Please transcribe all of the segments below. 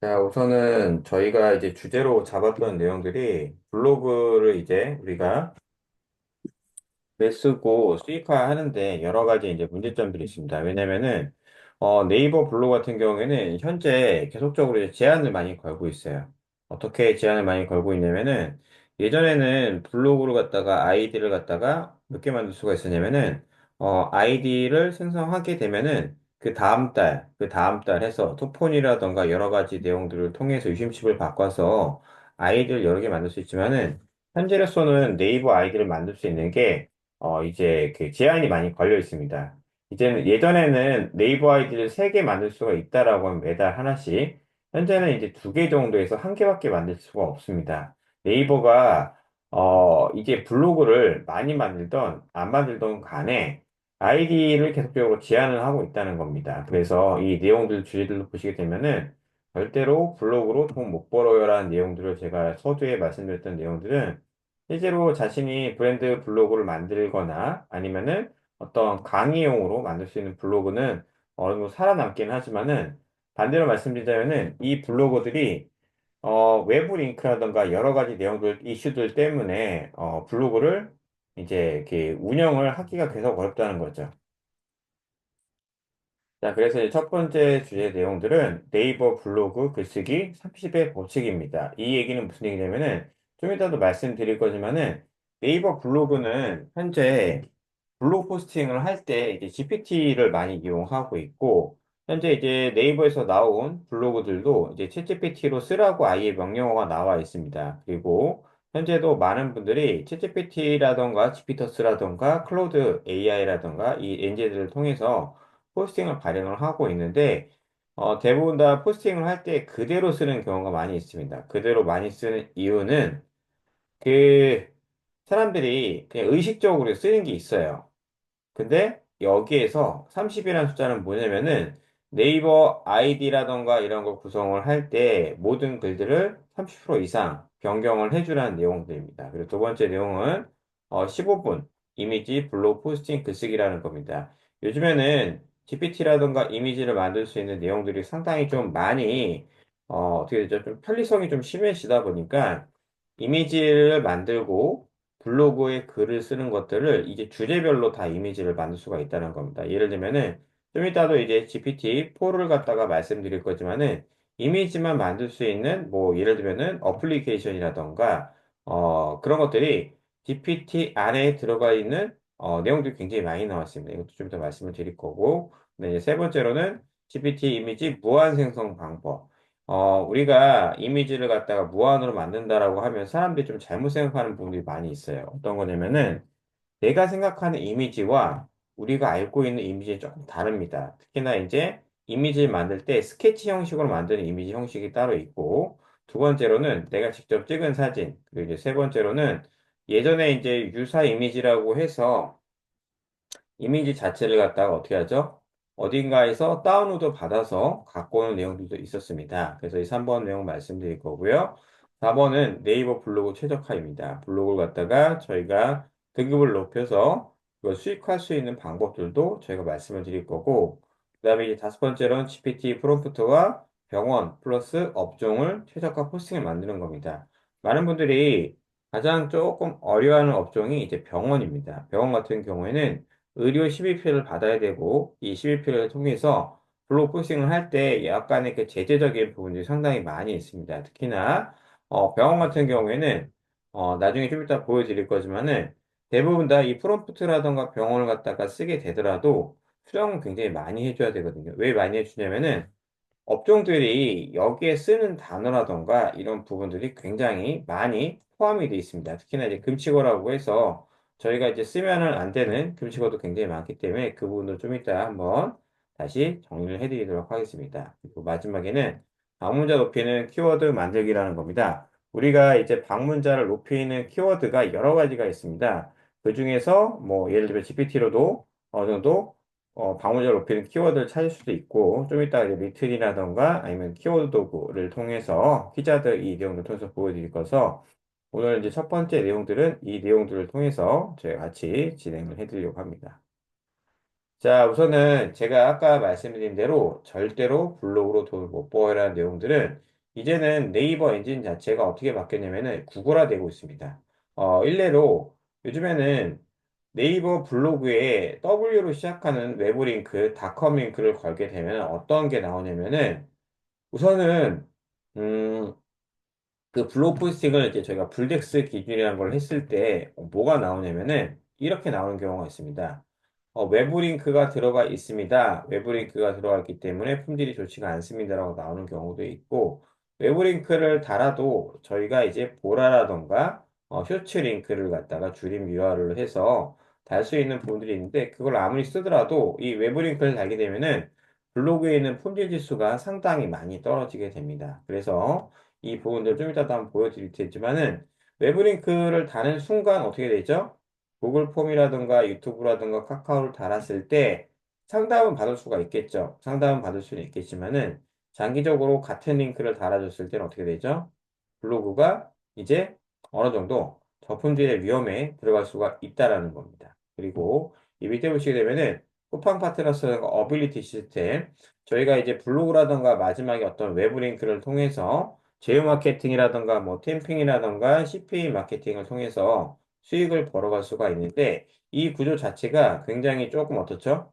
자, 우선은 저희가 이제 주제로 잡았던 내용들이 블로그를 이제 우리가 글 쓰고 수익화하는데 여러 가지 이제 문제점들이 있습니다. 왜냐면은 네이버 블로그 같은 경우에는 현재 계속적으로 이제 제한을 많이 걸고 있어요. 어떻게 제한을 많이 걸고 있냐면은 예전에는 블로그를 갖다가 아이디를 갖다가 몇 개 만들 수가 있었냐면은 아이디를 생성하게 되면은 그 다음 달 해서 토폰이라던가 여러 가지 내용들을 통해서 유심칩을 바꿔서 아이디를 여러 개 만들 수 있지만은 현재로서는 네이버 아이디를 만들 수 있는 게 이제 그 제한이 많이 걸려 있습니다. 이제는 예전에는 네이버 아이디를 3개 만들 수가 있다라고 하면 매달 하나씩, 현재는 이제 2개 정도에서 1개밖에 만들 수가 없습니다. 네이버가 이제 블로그를 많이 만들던 안 만들던 간에 아이디를 계속적으로 제한을 하고 있다는 겁니다. 그래서 이 내용들 주제들로 보시게 되면은 절대로 블로그로 돈 못 벌어요라는 내용들을 제가 서두에 말씀드렸던 내용들은 실제로 자신이 브랜드 블로그를 만들거나 아니면은 어떤 강의용으로 만들 수 있는 블로그는 어느 정도 살아남긴 하지만은 반대로 말씀드리자면은 이 블로거들이 외부 링크라던가 여러 가지 내용들, 이슈들 때문에 블로그를 이제 이렇게 운영을 하기가 계속 어렵다는 거죠. 자, 그래서 이제 첫 번째 주제 내용들은 네이버 블로그 글쓰기 30의 법칙입니다. 이 얘기는 무슨 얘기냐면은 좀 이따도 말씀드릴 거지만은 네이버 블로그는 현재 블로그 포스팅을 할 때 이제 GPT를 많이 이용하고 있고, 현재 이제 네이버에서 나온 블로그들도 이제 챗GPT로 쓰라고 아예 명령어가 나와 있습니다. 그리고 현재도 많은 분들이 챗GPT라던가 지피터스라던가 클로드 AI라던가 이 엔진들을 통해서 포스팅을 발행을 하고 있는데, 대부분 다 포스팅을 할 때 그대로 쓰는 경우가 많이 있습니다. 그대로 많이 쓰는 이유는 그 사람들이 그냥 의식적으로 쓰는 게 있어요. 근데 여기에서 30이라는 숫자는 뭐냐면은 네이버 아이디라던가 이런 걸 구성을 할 때 모든 글들을 30% 이상 변경을 해주라는 내용들입니다. 그리고 두 번째 내용은 15분 이미지 블로그 포스팅 글쓰기라는 겁니다. 요즘에는 GPT라던가 이미지를 만들 수 있는 내용들이 상당히 좀 많이 어떻게 되죠? 좀 편리성이 좀 심해지다 보니까 이미지를 만들고 블로그에 글을 쓰는 것들을 이제 주제별로 다 이미지를 만들 수가 있다는 겁니다. 예를 들면은 좀 이따도 이제 GPT-4를 갖다가 말씀드릴 거지만은 이미지만 만들 수 있는 뭐 예를 들면은 어플리케이션이라던가 그런 것들이 GPT 안에 들어가 있는 내용들이 굉장히 많이 나왔습니다. 이것도 좀 더 말씀을 드릴 거고, 네, 이제 세 번째로는 GPT 이미지 무한 생성 방법. 우리가 이미지를 갖다가 무한으로 만든다라고 하면 사람들이 좀 잘못 생각하는 부분들이 많이 있어요. 어떤 거냐면은 내가 생각하는 이미지와 우리가 알고 있는 이미지는 조금 다릅니다. 특히나 이제 이미지를 만들 때 스케치 형식으로 만드는 이미지 형식이 따로 있고, 두 번째로는 내가 직접 찍은 사진, 그리고 이제 세 번째로는 예전에 이제 유사 이미지라고 해서 이미지 자체를 갖다가 어떻게 하죠? 어딘가에서 다운로드 받아서 갖고 오는 내용들도 있었습니다. 그래서 이 3번 내용 말씀드릴 거고요. 4번은 네이버 블로그 최적화입니다. 블로그를 갖다가 저희가 등급을 높여서 그걸 수익화할 수 있는 방법들도 저희가 말씀을 드릴 거고, 그 다음에 이제 다섯 번째로는 GPT 프롬프트와 병원 플러스 업종을 최적화 포스팅을 만드는 겁니다. 많은 분들이 가장 조금 어려워하는 업종이 이제 병원입니다. 병원 같은 경우에는 의료 12표를 받아야 되고 이 12표를 통해서 블로그 포스팅을 할 때 약간의 그 제재적인 부분들이 상당히 많이 있습니다. 특히나 병원 같은 경우에는 나중에 좀 이따 보여드릴 거지만은 대부분 다 이 프롬프트라던가 병원을 갖다가 쓰게 되더라도 수정은 굉장히 많이 해줘야 되거든요. 왜 많이 해주냐면은 업종들이 여기에 쓰는 단어라던가 이런 부분들이 굉장히 많이 포함이 되어 있습니다. 특히나 이제 금치어라고 해서 저희가 이제 쓰면은 안 되는 금치어도 굉장히 많기 때문에 그 부분을 좀 이따 한번 다시 정리를 해드리도록 하겠습니다. 그리고 마지막에는 방문자 높이는 키워드 만들기라는 겁니다. 우리가 이제 방문자를 높이는 키워드가 여러 가지가 있습니다. 그 중에서 뭐 예를 들면 GPT로도 어느 정도 방문자를 높이는 키워드를 찾을 수도 있고, 좀 이따 이제 리틀이라던가 아니면 키워드 도구를 통해서 키자드 이 내용을 통해서 보여드릴 거서 오늘 이제 첫 번째 내용들은 이 내용들을 통해서 저희 같이 진행을 해드리려고 합니다. 자, 우선은 제가 아까 말씀드린 대로 절대로 블로그로 돈을 못 벌어라는 내용들은 이제는 네이버 엔진 자체가 어떻게 바뀌었냐면은 구글화되고 있습니다. 일례로 요즘에는 네이버 블로그에 W로 시작하는 외부 링크, 닷컴 링크를 걸게 되면 어떤 게 나오냐면은 우선은 음, 그 블로그 포스팅을 이제 저희가 불덱스 기준이라는 걸 했을 때 뭐가 나오냐면은 이렇게 나오는 경우가 있습니다. 외부 링크가 들어가 있습니다. 외부 링크가 들어가 있기 때문에 품질이 좋지가 않습니다라고 나오는 경우도 있고 외부 링크를 달아도 저희가 이제 보라라던가 쇼츠 링크를 갖다가 줄임 URL로 해서 달 수 있는 부분들이 있는데 그걸 아무리 쓰더라도 이 외부 링크를 달게 되면은 블로그에 있는 품질 지수가 상당히 많이 떨어지게 됩니다. 그래서 이 부분들 좀 이따 한번 보여드릴 테지만은 외부 링크를 다는 순간 어떻게 되죠? 구글 폼이라든가 유튜브라든가 카카오를 달았을 때 상담은 받을 수가 있겠죠. 상담은 받을 수는 있겠지만은 장기적으로 같은 링크를 달아줬을 때는 어떻게 되죠? 블로그가 이제 어느 정도 저품질의 위험에 들어갈 수가 있다라는 겁니다. 그리고 이 밑에 보시게 되면은 쿠팡 파트너스라든가 어빌리티 시스템 저희가 이제 블로그라든가 마지막에 어떤 외부 링크를 통해서 제휴 마케팅이라든가 뭐 템핑이라든가 CPA 마케팅을 통해서 수익을 벌어갈 수가 있는데 이 구조 자체가 굉장히 조금 어떻죠?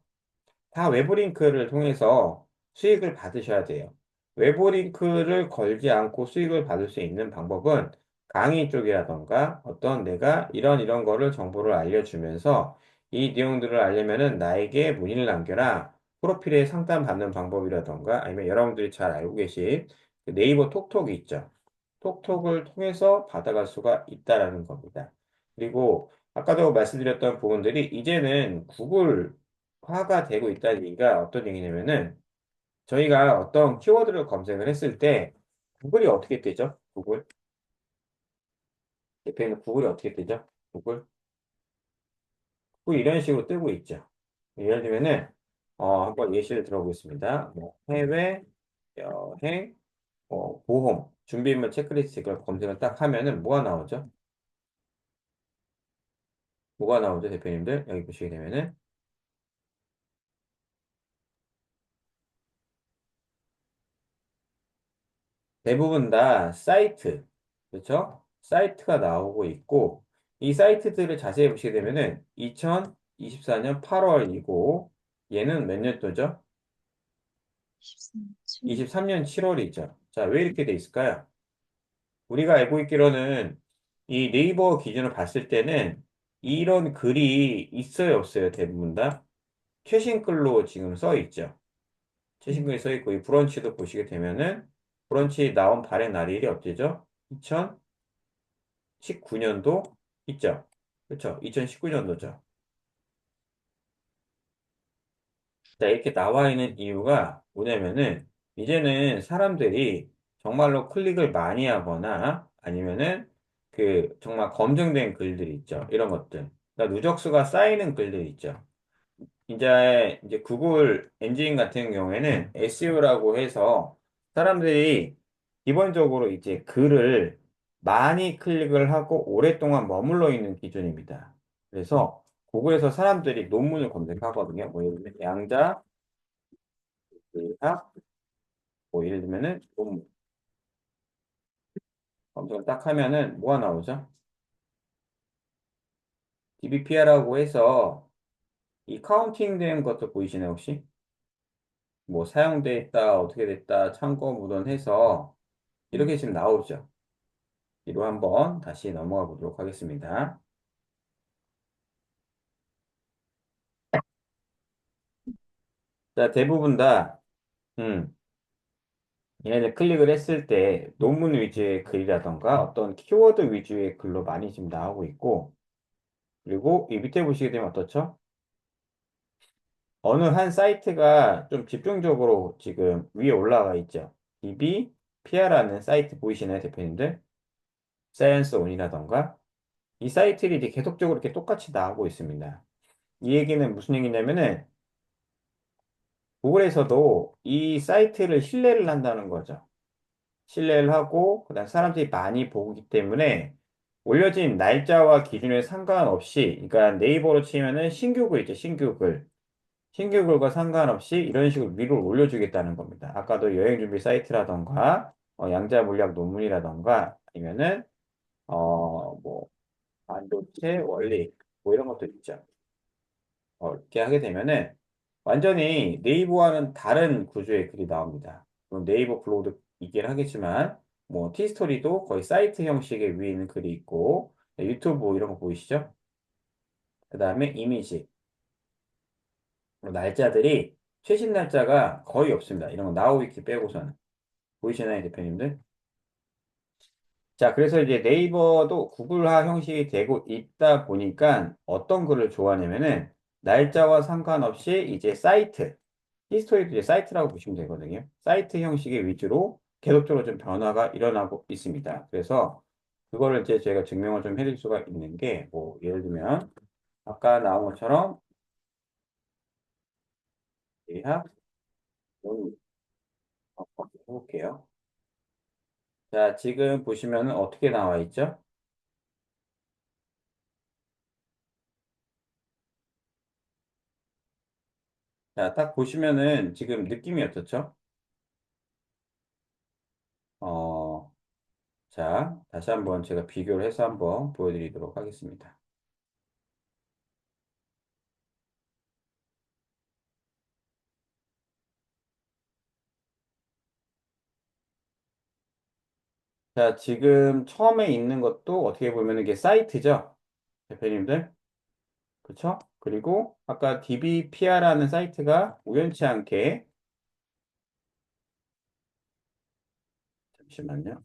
다 외부 링크를 통해서 수익을 받으셔야 돼요. 외부 링크를 걸지 않고 수익을 받을 수 있는 방법은 강의 쪽이라던가 어떤 내가 이런 거를 정보를 알려주면서 이 내용들을 알려면은 나에게 문의를 남겨라. 프로필에 상담받는 방법이라던가 아니면 여러분들이 잘 알고 계신 그 네이버 톡톡이 있죠. 톡톡을 통해서 받아갈 수가 있다라는 겁니다. 그리고 아까도 말씀드렸던 부분들이 이제는 구글화가 되고 있다는 얘기가 어떤 얘기냐면은 저희가 어떤 키워드를 검색을 했을 때 구글이 어떻게 뜨죠? 구글. 대표님 구글이 어떻게 뜨죠? 구글. 이런 식으로 뜨고 있죠. 예를 들면은 한번 예시를 들어보겠습니다. 뭐 해외 여행 보험 준비물 체크리스트 이걸 검색을 딱 하면은 뭐가 나오죠? 뭐가 나오죠, 대표님들? 여기 보시게 되면은 대부분 다 사이트, 그렇죠? 사이트가 나오고 있고 이 사이트들을 자세히 보시게 되면은 2024년 8월이고 얘는 몇 년도죠? 23년 7월이죠. 자, 왜 이렇게 돼 있을까요? 우리가 알고 있기로는 이 네이버 기준을 봤을 때는 이런 글이 있어요, 없어요? 대부분 다 최신 글로 지금 써 있죠. 최신 글이 써 있고 이 브런치도 보시게 되면은 브런치 나온 발행 날일이 어때죠? 2019년도 있죠. 그렇죠? 2019년도죠. 자, 이렇게 나와 있는 이유가 뭐냐면은 이제는 사람들이 정말로 클릭을 많이 하거나 아니면은 그 정말 검증된 글들이 있죠. 이런 것들. 그러니까 누적수가 쌓이는 글들이 있죠. 이제 구글 엔진 같은 경우에는 SEO라고 해서 사람들이 기본적으로 이제 글을 많이 클릭을 하고 오랫동안 머물러 있는 기준입니다. 그래서 구글에서 사람들이 논문을 검색하거든요. 뭐 예를 들면 양자, 의학, 뭐 예를 들면은 논문 검색을 딱 하면은 뭐가 나오죠? DBPR라고 해서 이 카운팅 된 것도 보이시나요, 혹시? 뭐 사용됐다, 어떻게 됐다, 참고 묻어해서 이렇게 지금 나오죠. 뒤로 한번 다시 넘어가 보도록 하겠습니다. 자, 대부분 다, 음, 얘네들 클릭을 했을 때 논문 위주의 글이라던가 어떤 키워드 위주의 글로 많이 지금 나오고 있고, 그리고 이 밑에 보시게 되면 어떻죠? 어느 한 사이트가 좀 집중적으로 지금 위에 올라가 있죠. DB, 피아라는 사이트 보이시나요, 대표님들? 사이언스 온이라던가. 이 사이트들이 이제 계속적으로 이렇게 똑같이 나오고 있습니다. 이 얘기는 무슨 얘기냐면은, 구글에서도 이 사이트를 신뢰를 한다는 거죠. 신뢰를 하고, 그다음 사람들이 많이 보기 때문에 올려진 날짜와 기준에 상관없이, 그러니까 네이버로 치면은 신규 글 있죠, 신규 글. 신규 글과 상관없이 이런 식으로 위로 올려주겠다는 겁니다. 아까도 여행 준비 사이트라던가, 양자 물리학 논문이라던가 아니면은 뭐 반도체 원리 뭐 이런 것도 있죠. 이렇게 하게 되면은 완전히 네이버와는 다른 구조의 글이 나옵니다. 물론 네이버 블로그도 있긴 하겠지만 뭐 티스토리도 거의 사이트 형식의 위에 있는 글이 있고 유튜브 뭐 이런 거 보이시죠? 그 다음에 이미지 날짜들이 최신 날짜가 거의 없습니다. 이런 거 나우위키 빼고서는 보이시나요, 대표님들? 자, 그래서 이제 네이버도 구글화 형식이 되고 있다 보니까 어떤 글을 좋아하냐면은 날짜와 상관없이 이제 사이트, 히스토리도 이제 사이트라고 보시면 되거든요. 사이트 형식의 위주로 계속적으로 좀 변화가 일어나고 있습니다. 그래서 그거를 이제 제가 증명을 좀 해드릴 수가 있는 게 뭐 예를 들면 아까 나온 것처럼 예약 논의 한번 해볼게요. 자, 지금 보시면은 어떻게 나와 있죠? 자, 딱 보시면은 지금 느낌이 어떻죠? 어, 자, 다시 한번 제가 비교를 해서 한번 보여드리도록 하겠습니다. 자, 지금 처음에 있는 것도 어떻게 보면 이게 사이트죠? 대표님들. 그쵸? 그리고 아까 DBPR라는 사이트가 우연치 않게, 잠시만요.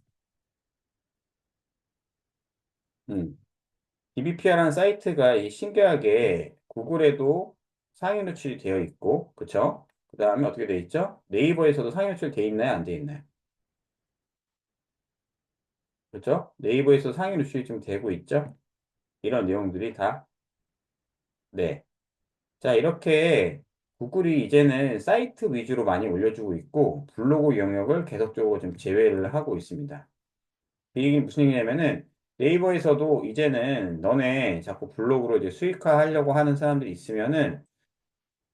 DBPR라는 사이트가 이 신기하게 구글에도 상위 노출이 되어 있고, 그쵸? 그 다음에 어떻게 되어 있죠? 네이버에서도 상위 노출 되어 있나요? 안 되어 있나요? 그렇죠? 네이버에서 상위 노출이 좀 되고 있죠? 이런 내용들이 다, 네. 자, 이렇게 구글이 이제는 사이트 위주로 많이 올려주고 있고, 블로그 영역을 계속적으로 좀 제외를 하고 있습니다. 이게 무슨 얘기냐면은, 네이버에서도 이제는 너네 자꾸 블로그로 이제 수익화 하려고 하는 사람들이 있으면은,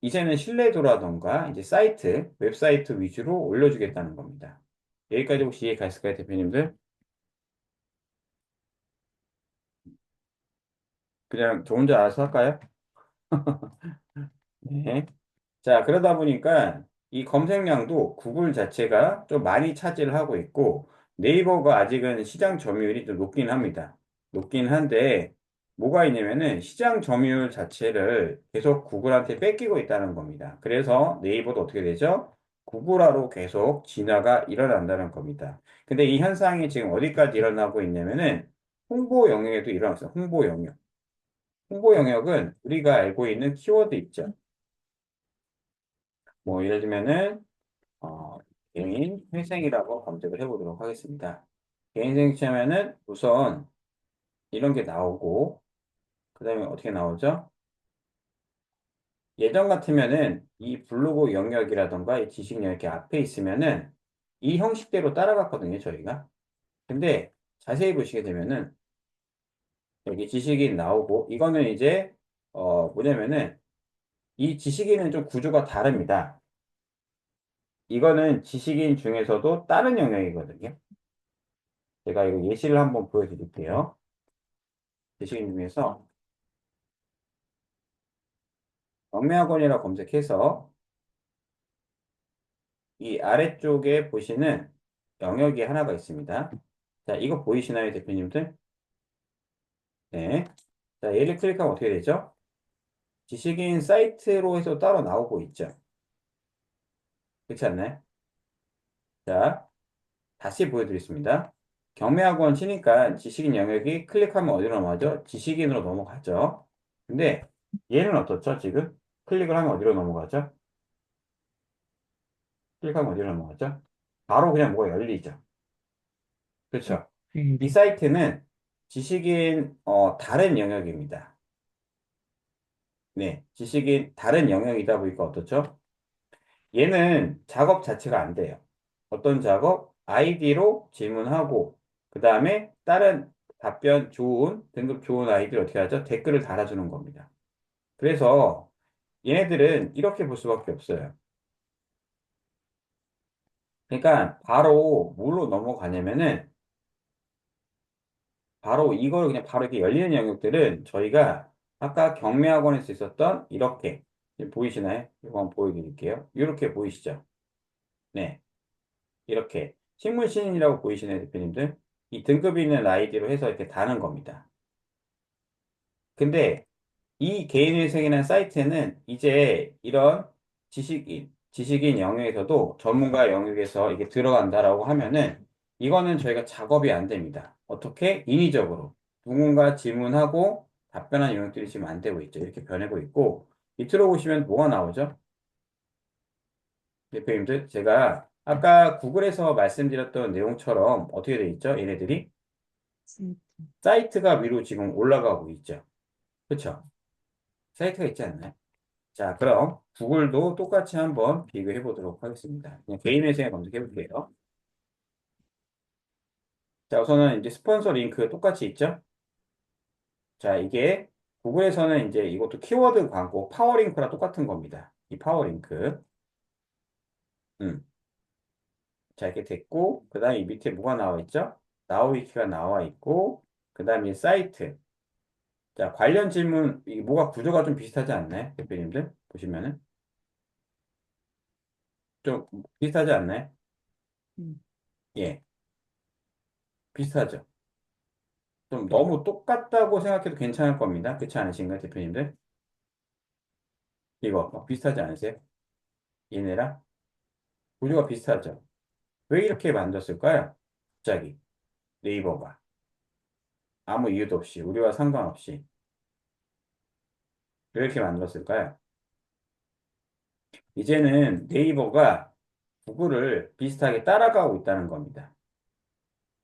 이제는 신뢰도라던가, 이제 사이트, 웹사이트 위주로 올려주겠다는 겁니다. 여기까지 혹시 이해 가실까요, 대표님들? 그냥 저 혼자 알아서 할까요? 네. 자, 그러다 보니까 이 검색량도 구글 자체가 좀 많이 차지를 하고 있고 네이버가 아직은 시장 점유율이 좀 높긴 합니다. 높긴 한데 뭐가 있냐면은 시장 점유율 자체를 계속 구글한테 뺏기고 있다는 겁니다. 그래서 네이버도 어떻게 되죠? 구글화로 계속 진화가 일어난다는 겁니다. 근데 이 현상이 지금 어디까지 일어나고 있냐면은 홍보 영역에도 일어났어요. 홍보 영역. 홍보 영역은 우리가 알고 있는 키워드 있죠. 뭐 예를 들면은 개인 회생이라고 검색을 해보도록 하겠습니다. 개인 생치하면은 우선 이런 게 나오고 그 다음에 어떻게 나오죠? 예전 같으면은 이 블로그 영역이라던가 이 지식 영역이 앞에 있으면은 이 형식대로 따라갔거든요, 저희가. 근데 자세히 보시게 되면은 여기 지식인 나오고 이거는 이제 뭐냐면은 이 지식인은 좀 구조가 다릅니다. 이거는 지식인 중에서도 다른 영역이거든요. 제가 이거 예시를 한번 보여드릴게요. 지식인 중에서 영매학원이라 검색해서 이 아래쪽에 보시는 영역이 하나가 있습니다. 자, 이거 보이시나요, 대표님들? 네. 자, 얘를 클릭하면 어떻게 되죠? 지식인 사이트로 해서 따로 나오고 있죠. 그렇지 않나요? 자, 다시 보여드리겠습니다. 경매학원 치니까 지식인 영역이 클릭하면 어디로 넘어가죠? 지식인으로 넘어가죠. 근데 얘는 어떻죠, 지금? 클릭을 하면 어디로 넘어가죠? 클릭하면 어디로 넘어가죠? 바로 그냥 뭐가 열리죠. 그렇죠. 이 사이트는 지식인 다른 영역입니다. 네, 지식인 다른 영역이다 보니까 어떻죠? 얘는 작업 자체가 안 돼요. 어떤 작업? 아이디로 질문하고 그 다음에 다른 답변 좋은 등급 좋은 아이디를 어떻게 하죠? 댓글을 달아주는 겁니다. 그래서 얘네들은 이렇게 볼 수밖에 없어요. 그러니까 바로 뭐로 넘어가냐면은 바로 이걸 그냥 바로 이렇게 열리는 영역들은 저희가 아까 경매학원에서 있었던 이렇게 지금 보이시나요? 이거 한번 보여드릴게요. 이렇게 보이시죠? 네, 이렇게 식물 신인이라고 보이시나요, 대표님들? 이 등급이 있는 아이디로 해서 이렇게 다는 겁니다. 근데 이 개인회생이라는 사이트는 이제 이런 지식인 영역에서도 전문가 영역에서 이게 들어간다라고 하면은 이거는 저희가 작업이 안 됩니다. 어떻게? 인위적으로. 누군가 질문하고 답변한 영역들이 지금 안 되고 있죠. 이렇게 변하고 있고 밑으로 보시면 뭐가 나오죠? 대표님들, 제가 아까 구글에서 말씀드렸던 내용처럼 어떻게 돼 있죠? 얘네들이 음, 사이트가 위로 지금 올라가고 있죠. 그렇죠? 사이트가 있지 않나요? 자, 그럼 구글도 똑같이 한번 비교해 보도록 하겠습니다. 그냥 개인 회생에 검색해 볼게요. 자, 우선은 이제 스폰서 링크 똑같이 있죠? 자, 이게 구글에서는 이제 이것도 키워드 광고, 파워링크랑 똑같은 겁니다. 이 파워링크. 음. 자, 이렇게 됐고, 그 다음에 이 밑에 뭐가 나와 있죠? 나우위키가 나와 있고, 그 다음에 사이트. 자, 관련 질문, 이게 뭐가 구조가 좀 비슷하지 않나요? 대표님들? 보시면은. 좀 비슷하지 않나요? 음, 예, 비슷하죠. 좀 네. 너무 똑같다고 생각해도 괜찮을 겁니다. 그렇지 않으신가요, 대표님들? 이거 비슷하지 않으세요? 얘네랑 구조가 비슷하죠. 왜 이렇게 만들었을까요? 갑자기 네이버가 아무 이유도 없이 우리와 상관없이 왜 이렇게 만들었을까요? 이제는 네이버가 구글을 비슷하게 따라가고 있다는 겁니다.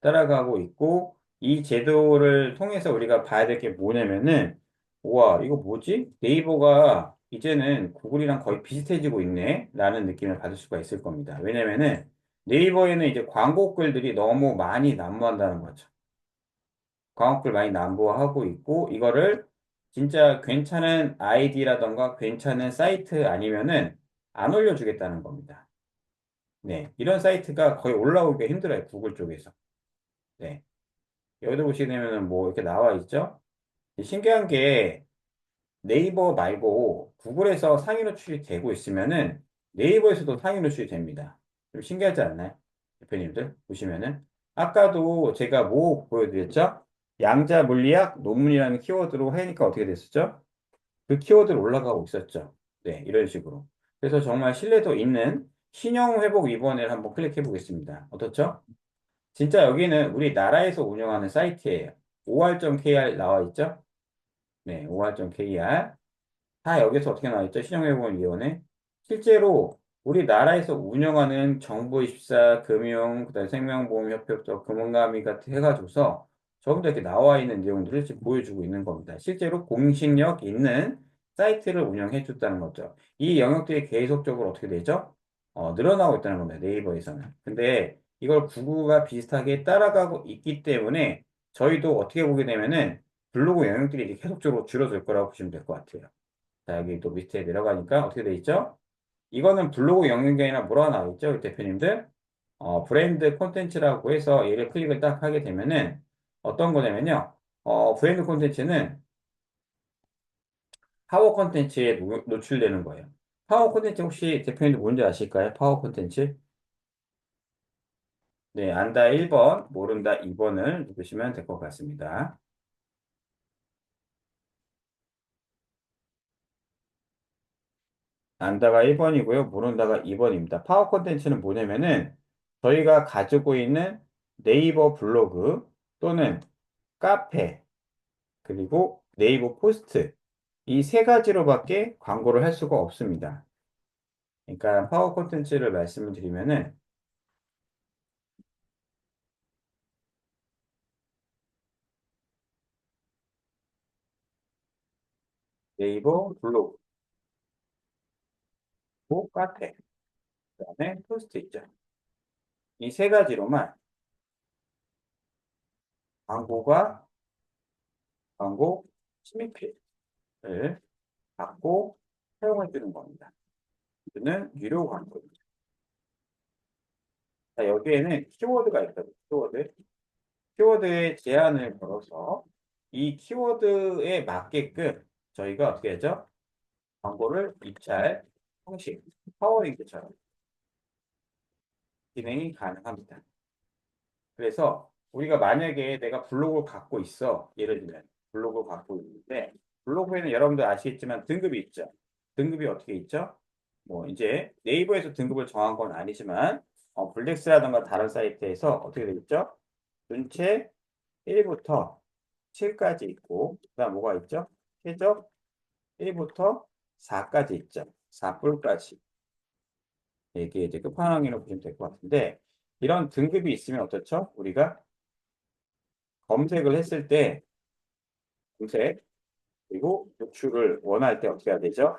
따라가고 있고 이 제도를 통해서 우리가 봐야 될 게 뭐냐면은 우와 이거 뭐지? 네이버가 이제는 구글이랑 거의 비슷해지고 있네 라는 느낌을 받을 수가 있을 겁니다. 왜냐면은 네이버에는 이제 광고 글들이 너무 많이 난무한다는 거죠. 광고 글 많이 난무하고 있고 이거를 진짜 괜찮은 아이디라던가 괜찮은 사이트 아니면은 안 올려주겠다는 겁니다. 네, 이런 사이트가 거의 올라오기가 힘들어요. 구글 쪽에서. 네. 여기도 보시게 되면은 뭐 이렇게 나와 있죠? 신기한 게 네이버 말고 구글에서 상위 노출이 되고 있으면은 네이버에서도 상위 노출이 됩니다. 좀 신기하지 않나요? 대표님들 보시면은 아까도 제가 뭐 보여드렸죠? 양자 물리학 논문이라는 키워드로 하니까 어떻게 됐었죠? 그 키워드로 올라가고 있었죠. 네, 이런 식으로. 그래서 정말 신뢰도 있는 신용 회복 위원회를 한번 클릭해 보겠습니다. 어떻죠? 진짜 여기는 우리나라에서 운영하는 사이트예요. OR.kr 나와 있죠? 네, OR.kr. 다 여기서 어떻게 나와 있죠? 신용회복위원회. 실제로 우리나라에서 운영하는 정부24, 금융, 그다음에 생명보험협회부터 금융감이 같은 해가지고서 전부 다 이렇게 나와 있는 내용들을 지금 보여주고 있는 겁니다. 실제로 공식력 있는 사이트를 운영해 줬다는 거죠. 이 영역들이 계속적으로 어떻게 되죠? 늘어나고 있다는 겁니다. 네이버에서는. 근데 이걸 구글과 비슷하게 따라가고 있기 때문에 저희도 어떻게 보게 되면은 블로그 영역들이 이제 계속적으로 줄어들 거라고 보시면 될 것 같아요. 자, 여기 또 밑에 내려가니까 어떻게 돼 있죠? 이거는 블로그 영역이 아니라 뭐라고 나와 있죠? 우리 대표님들? 브랜드 콘텐츠라고 해서 얘를 클릭을 딱 하게 되면은 어떤 거냐면요. 브랜드 콘텐츠는 파워 콘텐츠에 노출되는 거예요. 파워 콘텐츠 혹시 대표님들 뭔지 아실까요? 파워 콘텐츠? 네, 안다 1번, 모른다 2번을 누르시면 될 것 같습니다. 안다가 1번이고요. 모른다가 2번입니다. 파워 콘텐츠는 뭐냐면은 저희가 가지고 있는 네이버 블로그 또는 카페 그리고 네이버 포스트 이 세 가지로밖에 광고를 할 수가 없습니다. 그러니까 파워 콘텐츠를 말씀을 드리면은 네이버 블로그, 카페, 그다음에 포스트 있죠. 이 세 가지로만 광고가 광고 침입을 받고 사용해 주는 겁니다. 이는 유료 광고. 자, 여기에는 키워드가 있거든요. 키워드. 키워드의 제한을 걸어서 이 키워드에 맞게끔 저희가 어떻게 하죠? 광고를 입찰, 형식, 파워링크처럼 진행이 가능합니다. 그래서 우리가 만약에 내가 블로그를 갖고 있어. 예를 들면 블로그를 갖고 있는데 블로그에는 여러분들 아시겠지만 등급이 있죠. 등급이 어떻게 있죠? 뭐 이제 네이버에서 등급을 정한 건 아니지만 블랙스라든가 다른 사이트에서 어떻게 되어 있죠? 전체 1부터 7까지 있고 그다음 뭐가 있죠? 최저 1부터 4까지 있죠. 4뿔까지. 이게 이제 끝판왕이라고 보시면 될 것 같은데 이런 등급이 있으면 어떻죠? 우리가 검색을 했을 때 검색 그리고 노출을 원할 때 어떻게 해야 되죠?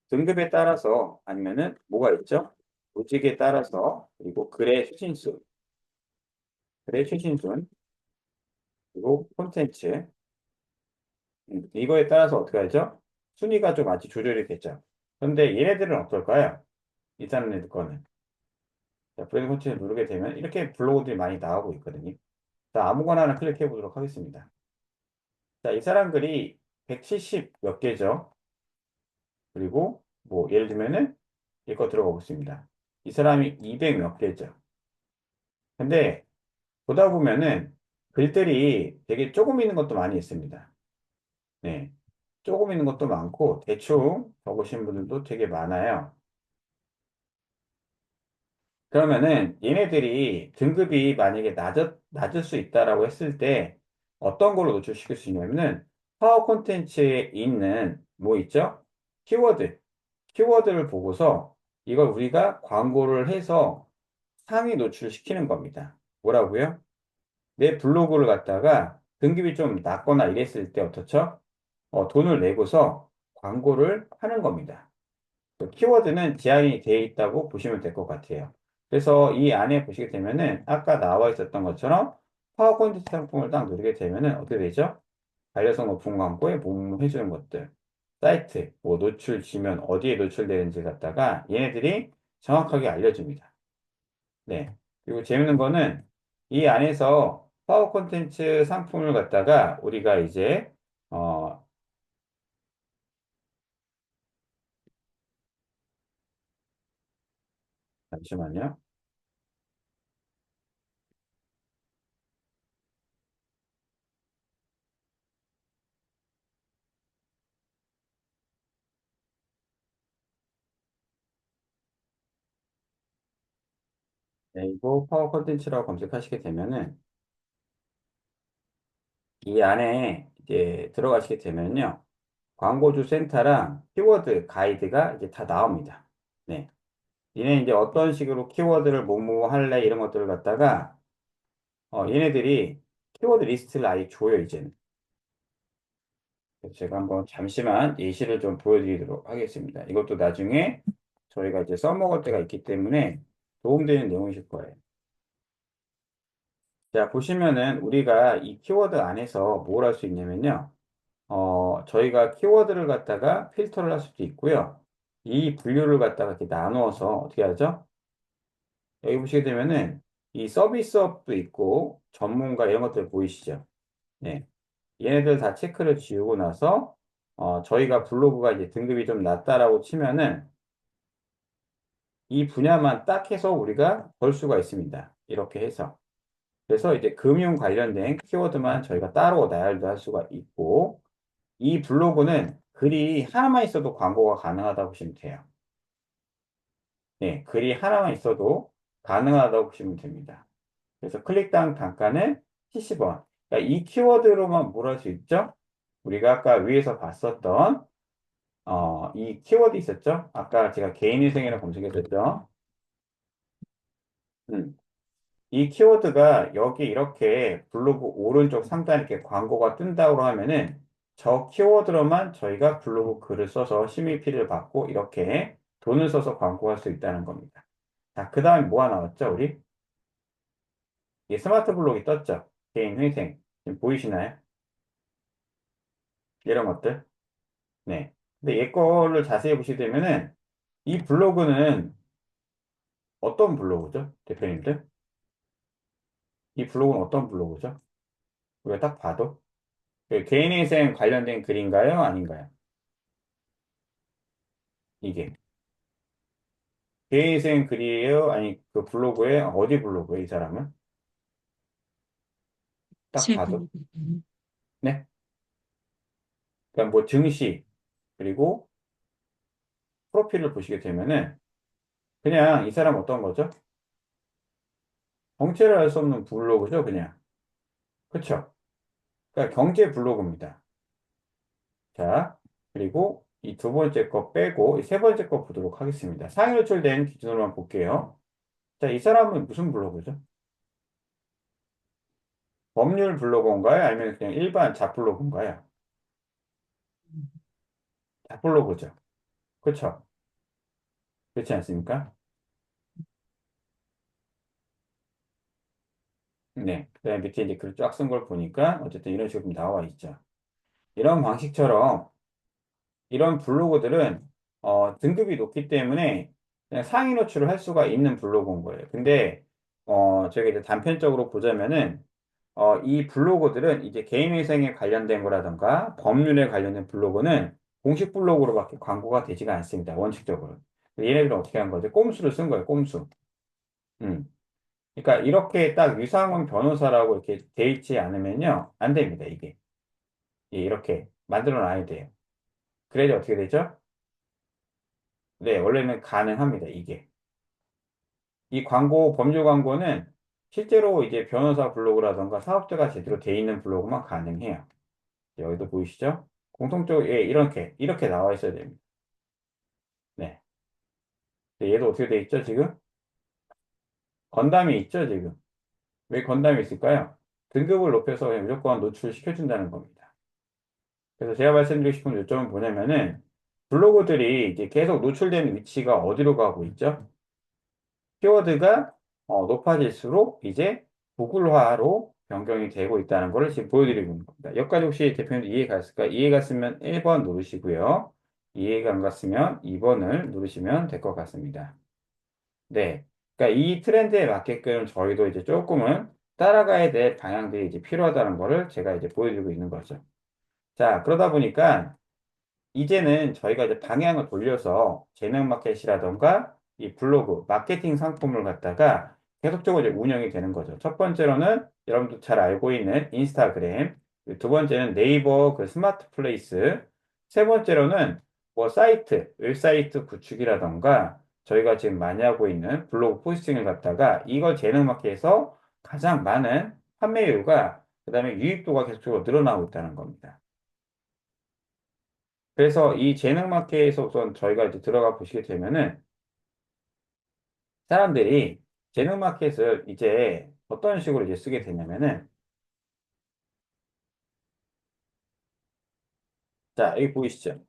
등급에 따라서 아니면은 뭐가 있죠? 조직에 따라서 그리고 글의 최신순 그리고 콘텐츠 이거에 따라서 어떻게 하죠? 순위가 좀 아주 조절이 됐죠. 그런데 얘네들은 어떨까요? 이 사람들 거는 자, 브랜드 콘텐츠 누르게 되면 이렇게 블로그들이 많이 나오고 있거든요. 자, 아무거나 하나 클릭해 보도록 하겠습니다. 자, 이 사람들이 170 몇 개죠. 그리고 뭐 예를 들면은 이거 들어가 보겠습니다. 이 사람이 200 몇 개죠. 근데 보다 보면은 글들이 되게 조금 있는 것도 많이 있습니다. 네. 조금 있는 것도 많고 대충 적으신 분들도 되게 많아요. 그러면은 얘네들이 등급이 만약에 낮을 수 있다라고 했을 때 어떤 걸로 노출시킬 수 있냐면은 파워 콘텐츠에 있는 뭐 있죠? 키워드. 키워드를 보고서 이걸 우리가 광고를 해서 상위 노출시키는 겁니다. 뭐라고요? 내 블로그를 갖다가 등급이 좀 낮거나 이랬을 때 어떻죠? 돈을 내고서 광고를 하는 겁니다. 그 키워드는 제한이 되어 있다고 보시면 될 것 같아요. 그래서 이 안에 보시게 되면은 아까 나와 있었던 것처럼 파워 콘텐츠 상품을 딱 누르게 되면은 어떻게 되죠? 관련성 높은 광고에 목록해 주는 것들. 사이트, 뭐 노출 지면 어디에 노출되는지 갖다가 얘네들이 정확하게 알려줍니다. 네. 그리고 재밌는 거는 이 안에서 파워 콘텐츠 상품을 갖다가 우리가 이제 어 잠시만요. 네이버 파워 콘텐츠라고 검색하시게 되면은 이 안에 이제 들어가시게 되면요. 광고주 센터랑 키워드 가이드가 이제 다 나옵니다. 네. 얘네 이제 어떤 식으로 키워드를 뭐뭐 할래 이런 것들을 갖다가 얘네들이 키워드 리스트를 아예 줘요, 이제는. 그래서 제가 한번 잠시만 예시를 좀 보여드리도록 하겠습니다. 이것도 나중에 저희가 이제 써먹을 때가 있기 때문에 도움되는 내용이실 거예요. 자, 보시면은 우리가 이 키워드 안에서 뭘 할 수 있냐면요. 저희가 키워드를 갖다가 필터를 할 수도 있고요. 이 분류를 갖다가 이렇게 나누어서 어떻게 하죠? 여기 보시게 되면은 이 서비스업도 있고 전문가 이런 것들 보이시죠? 네. 얘네들 다 체크를 지우고 나서 저희가 블로그가 이제 등급이 좀 낮다라고 치면은 이 분야만 딱 해서 우리가 볼 수가 있습니다. 이렇게 해서. 그래서 이제 금융 관련된 키워드만 저희가 따로 나열도 할 수가 있고 이 블로그는 글이 하나만 있어도 광고가 가능하다고 보시면 돼요. 네, 글이 하나만 있어도 가능하다고 보시면 됩니다. 그래서 클릭당 단가는 70원. 그러니까 이 키워드로만 뭘 할 수 있죠? 우리가 아까 위에서 봤었던 이 키워드 있었죠? 아까 제가 개인위생이라고 검색했었죠? 음. 이 키워드가 여기 이렇게 블로그 오른쪽 상단에 이렇게 광고가 뜬다고 하면은 저 키워드로만 저희가 블로그 글을 써서 심의피를 받고 이렇게 돈을 써서 광고할 수 있다는 겁니다. 자, 그 다음에 뭐가 나왔죠, 우리? 이 스마트 블록이 떴죠? 개인 회생. 지금 보이시나요? 이런 것들. 네. 근데 얘 거를 자세히 보시게 되면은 이 블로그는 어떤 블로그죠? 대표님들? 이 블로그는 어떤 블로그죠? 우리가 딱 봐도 그 개인인생 관련된 글인가요? 아닌가요? 이게 개인인생 글이에요? 아니 그 블로그에 어디 블로그에 이 사람은? 딱 실 봐도 블로그. 네? 그러니까 뭐 증시 그리고 프로필을 보시게 되면은 그냥 이 사람 어떤 거죠? 정체를 알 수 없는 블로그죠, 그냥. 그쵸? 그러니까 경제 블로그입니다. 자, 그리고 이 두 번째 거 빼고 이 세 번째 거 보도록 하겠습니다. 상위 노출된 기준으로만 볼게요. 자, 이 사람은 무슨 블로그죠? 법률 블로거인가요? 아니면 그냥 일반 잡블로그인가요? 잡블로그죠. 그쵸? 그렇지 않습니까? 네. 그다음에 밑에 이제 글 쫙 쓴 걸 보니까 어쨌든 이런 식으로 나와 있죠. 이런 방식처럼 이런 블로그들은 등급이 높기 때문에 그냥 상위 노출을 할 수가 있는 블로그인 거예요. 근데 저희가 이제 단편적으로 보자면은 이 블로그들은 이제 개인위생에 관련된 거라던가 법률에 관련된 블로그는 공식 블로그로밖에 광고가 되지가 않습니다. 원칙적으로. 얘네들은 어떻게 한 거죠? 꼼수를 쓴 거예요. 꼼수. 음. 그러니까 이렇게 딱 유상훈 변호사라고 이렇게 돼 있지 않으면요. 안 됩니다. 이게. 예, 이렇게 만들어 놔야 돼요. 그래야 어떻게 되죠? 네, 원래는 가능합니다, 이게. 이 광고, 법률 광고는 실제로 이제 변호사 블로그라던가 사업자가 제대로 돼 있는 블로그만 가능해요. 여기도 보이시죠? 공통적으로, 예, 이렇게 나와 있어야 됩니다. 네. 근데 얘도 어떻게 돼 있죠, 지금? 건담이 있죠, 지금? 왜 건담이 있을까요? 등급을 높여서 그냥 무조건 노출시켜준다는 겁니다. 그래서 제가 말씀드리고 싶은 요점은 뭐냐면은, 블로그들이 이제 계속 노출되는 위치가 어디로 가고 있죠? 키워드가 높아질수록 이제 구글화로 변경이 되고 있다는 것을 지금 보여드리고 있는 겁니다. 여기까지 혹시 대표님 이해 갔을까요? 이해 갔으면 1번 누르시고요. 이해가 안 갔으면 2번을 누르시면 될 것 같습니다. 네. 그러니까 이 트렌드에 맞게끔 저희도 이제 조금은 따라가야 될 방향들이 이제 필요하다는 것을 제가 이제 보여드리고 있는 거죠. 자, 그러다 보니까 이제는 저희가 이제 방향을 돌려서 재능 마켓이라던가 이 블로그, 마케팅 상품을 갖다가 계속적으로 이제 운영이 되는 거죠. 첫 번째로는 여러분도 잘 알고 있는 인스타그램, 그리고 두 번째는 네이버 그 스마트 플레이스, 세 번째로는 뭐 사이트, 웹사이트 구축이라던가 저희가 지금 많이 하고 있는 블로그 포스팅을 갖다가 이걸 재능 마켓에서 가장 많은 판매율과 그다음에 유입도가 계속적으로 늘어나고 있다는 겁니다. 그래서 이 재능 마켓에서 우선 저희가 이제 들어가 보시게 되면은 사람들이 재능 마켓을 이제 어떤 식으로 이제 쓰게 되냐면은 자, 여기 보이시죠?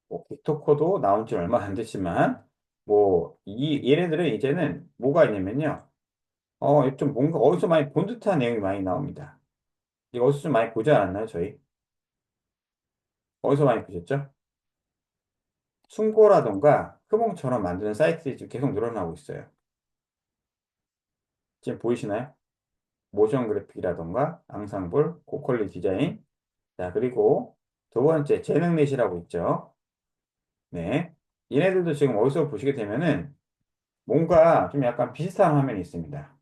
뭐 빅토코도 나온 지 얼마 안 됐지만 뭐 이 얘네들은 이제는 뭐가 있냐면요. 좀 뭔가 어디서 많이 본 듯한 내용이 많이 나옵니다. 이거 어디서 좀 많이 보지 않았나요, 저희? 어디서 많이 보셨죠? 숨고라던가 크몽처럼 만드는 사이트들이 지금 계속 늘어나고 있어요. 지금 보이시나요? 모션 그래픽이라던가 앙상블, 고퀄리 디자인. 자, 그리고 두 번째 재능넷이라고 있죠. 네. 얘네들도 지금 어디서 보시게 되면은 뭔가 좀 약간 비슷한 화면이 있습니다.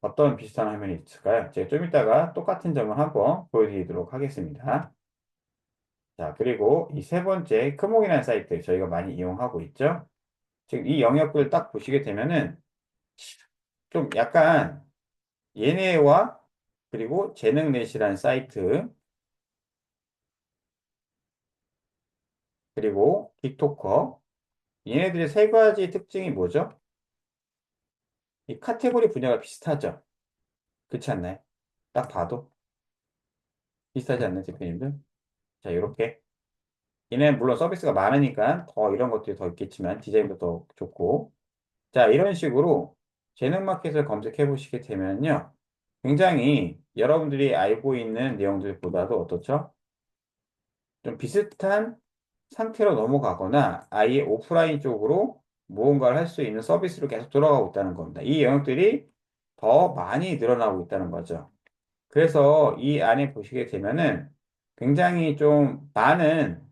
어떤 비슷한 화면이 있을까요? 제가 좀 이따가 똑같은 점을 한번 보여드리도록 하겠습니다. 자, 그리고 이 세 번째 크몽이라는 사이트 저희가 많이 이용하고 있죠. 지금 이 영역을 딱 보시게 되면은 좀 약간 얘네와 그리고 재능넷이라는 사이트 그리고 빅토커 얘네들의 세 가지 특징이 뭐죠? 이 카테고리 분야가 비슷하죠? 그렇지 않나요? 딱 봐도 비슷하지 않나요, 대표님들? 자, 이렇게 얘네는 물론 서비스가 많으니까 더 이런 것들이 더 있겠지만 디자인도 더 좋고 자, 이런 식으로 재능 마켓을 검색해 보시게 되면요. 굉장히 여러분들이 알고 있는 내용들보다도 어떻죠? 좀 비슷한 상태로 넘어가거나 아예 오프라인 쪽으로 무언가를 할 수 있는 서비스로 계속 돌아가고 있다는 겁니다. 이 영역들이 더 많이 늘어나고 있다는 거죠. 그래서 이 안에 보시게 되면은 굉장히 좀 많은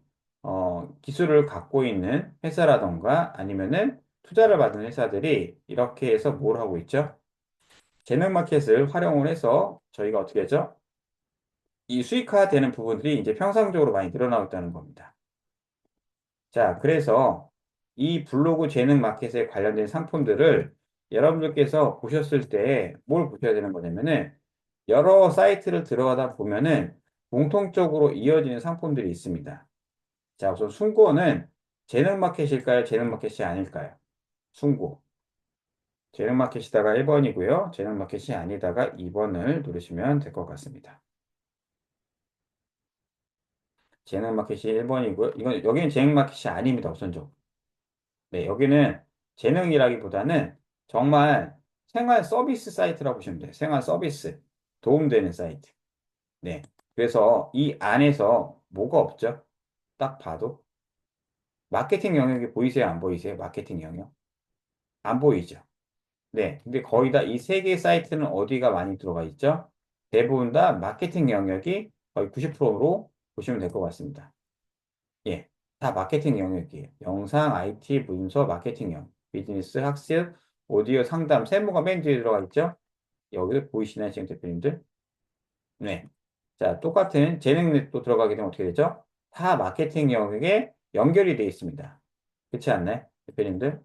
기술을 갖고 있는 회사라던가 아니면은 투자를 받은 회사들이 이렇게 해서 뭘 하고 있죠? 재능 마켓을 활용을 해서 저희가 어떻게 하죠? 이 수익화되는 부분들이 이제 평상적으로 많이 늘어나고 있다는 겁니다. 자, 그래서 이 블로그 재능 마켓에 관련된 상품들을 여러분들께서 보셨을 때 뭘 보셔야 되는 거냐면은 여러 사이트를 들어가다 보면은 공통적으로 이어지는 상품들이 있습니다. 자, 우선 순고는 재능 마켓일까요? 재능 마켓이 아닐까요? 순고. 재능 마켓이다가 1번이고요. 재능 마켓이 아니다가 2번을 누르시면 될 것 같습니다. 재능 마켓이 1번이고요. 여기는 재능 마켓이 아닙니다. 우선적으로. 네, 여기는 재능이라기보다는 정말 생활 서비스 사이트라고 보시면 돼요. 생활 서비스. 도움되는 사이트. 네. 그래서 이 안에서 뭐가 없죠? 딱 봐도. 마케팅 영역이 보이세요? 안 보이세요? 마케팅 영역? 안 보이죠? 네. 근데 거의 다 이 세 개 사이트는 어디가 많이 들어가 있죠? 대부분 다 마케팅 영역이 거의 90%로 보시면 될 것 같습니다. 예. 다 마케팅 영역이에요. 영상, IT, 문서, 마케팅 영역. 비즈니스, 학습, 오디오, 상담, 세무가 맨 뒤에 들어가 있죠? 여기 보이시나요, 지금 대표님들? 네. 자, 똑같은 재능도 들어가게 되면 어떻게 되죠? 다 마케팅 영역에 연결이 되어 있습니다. 그렇지 않나요? 대표님들?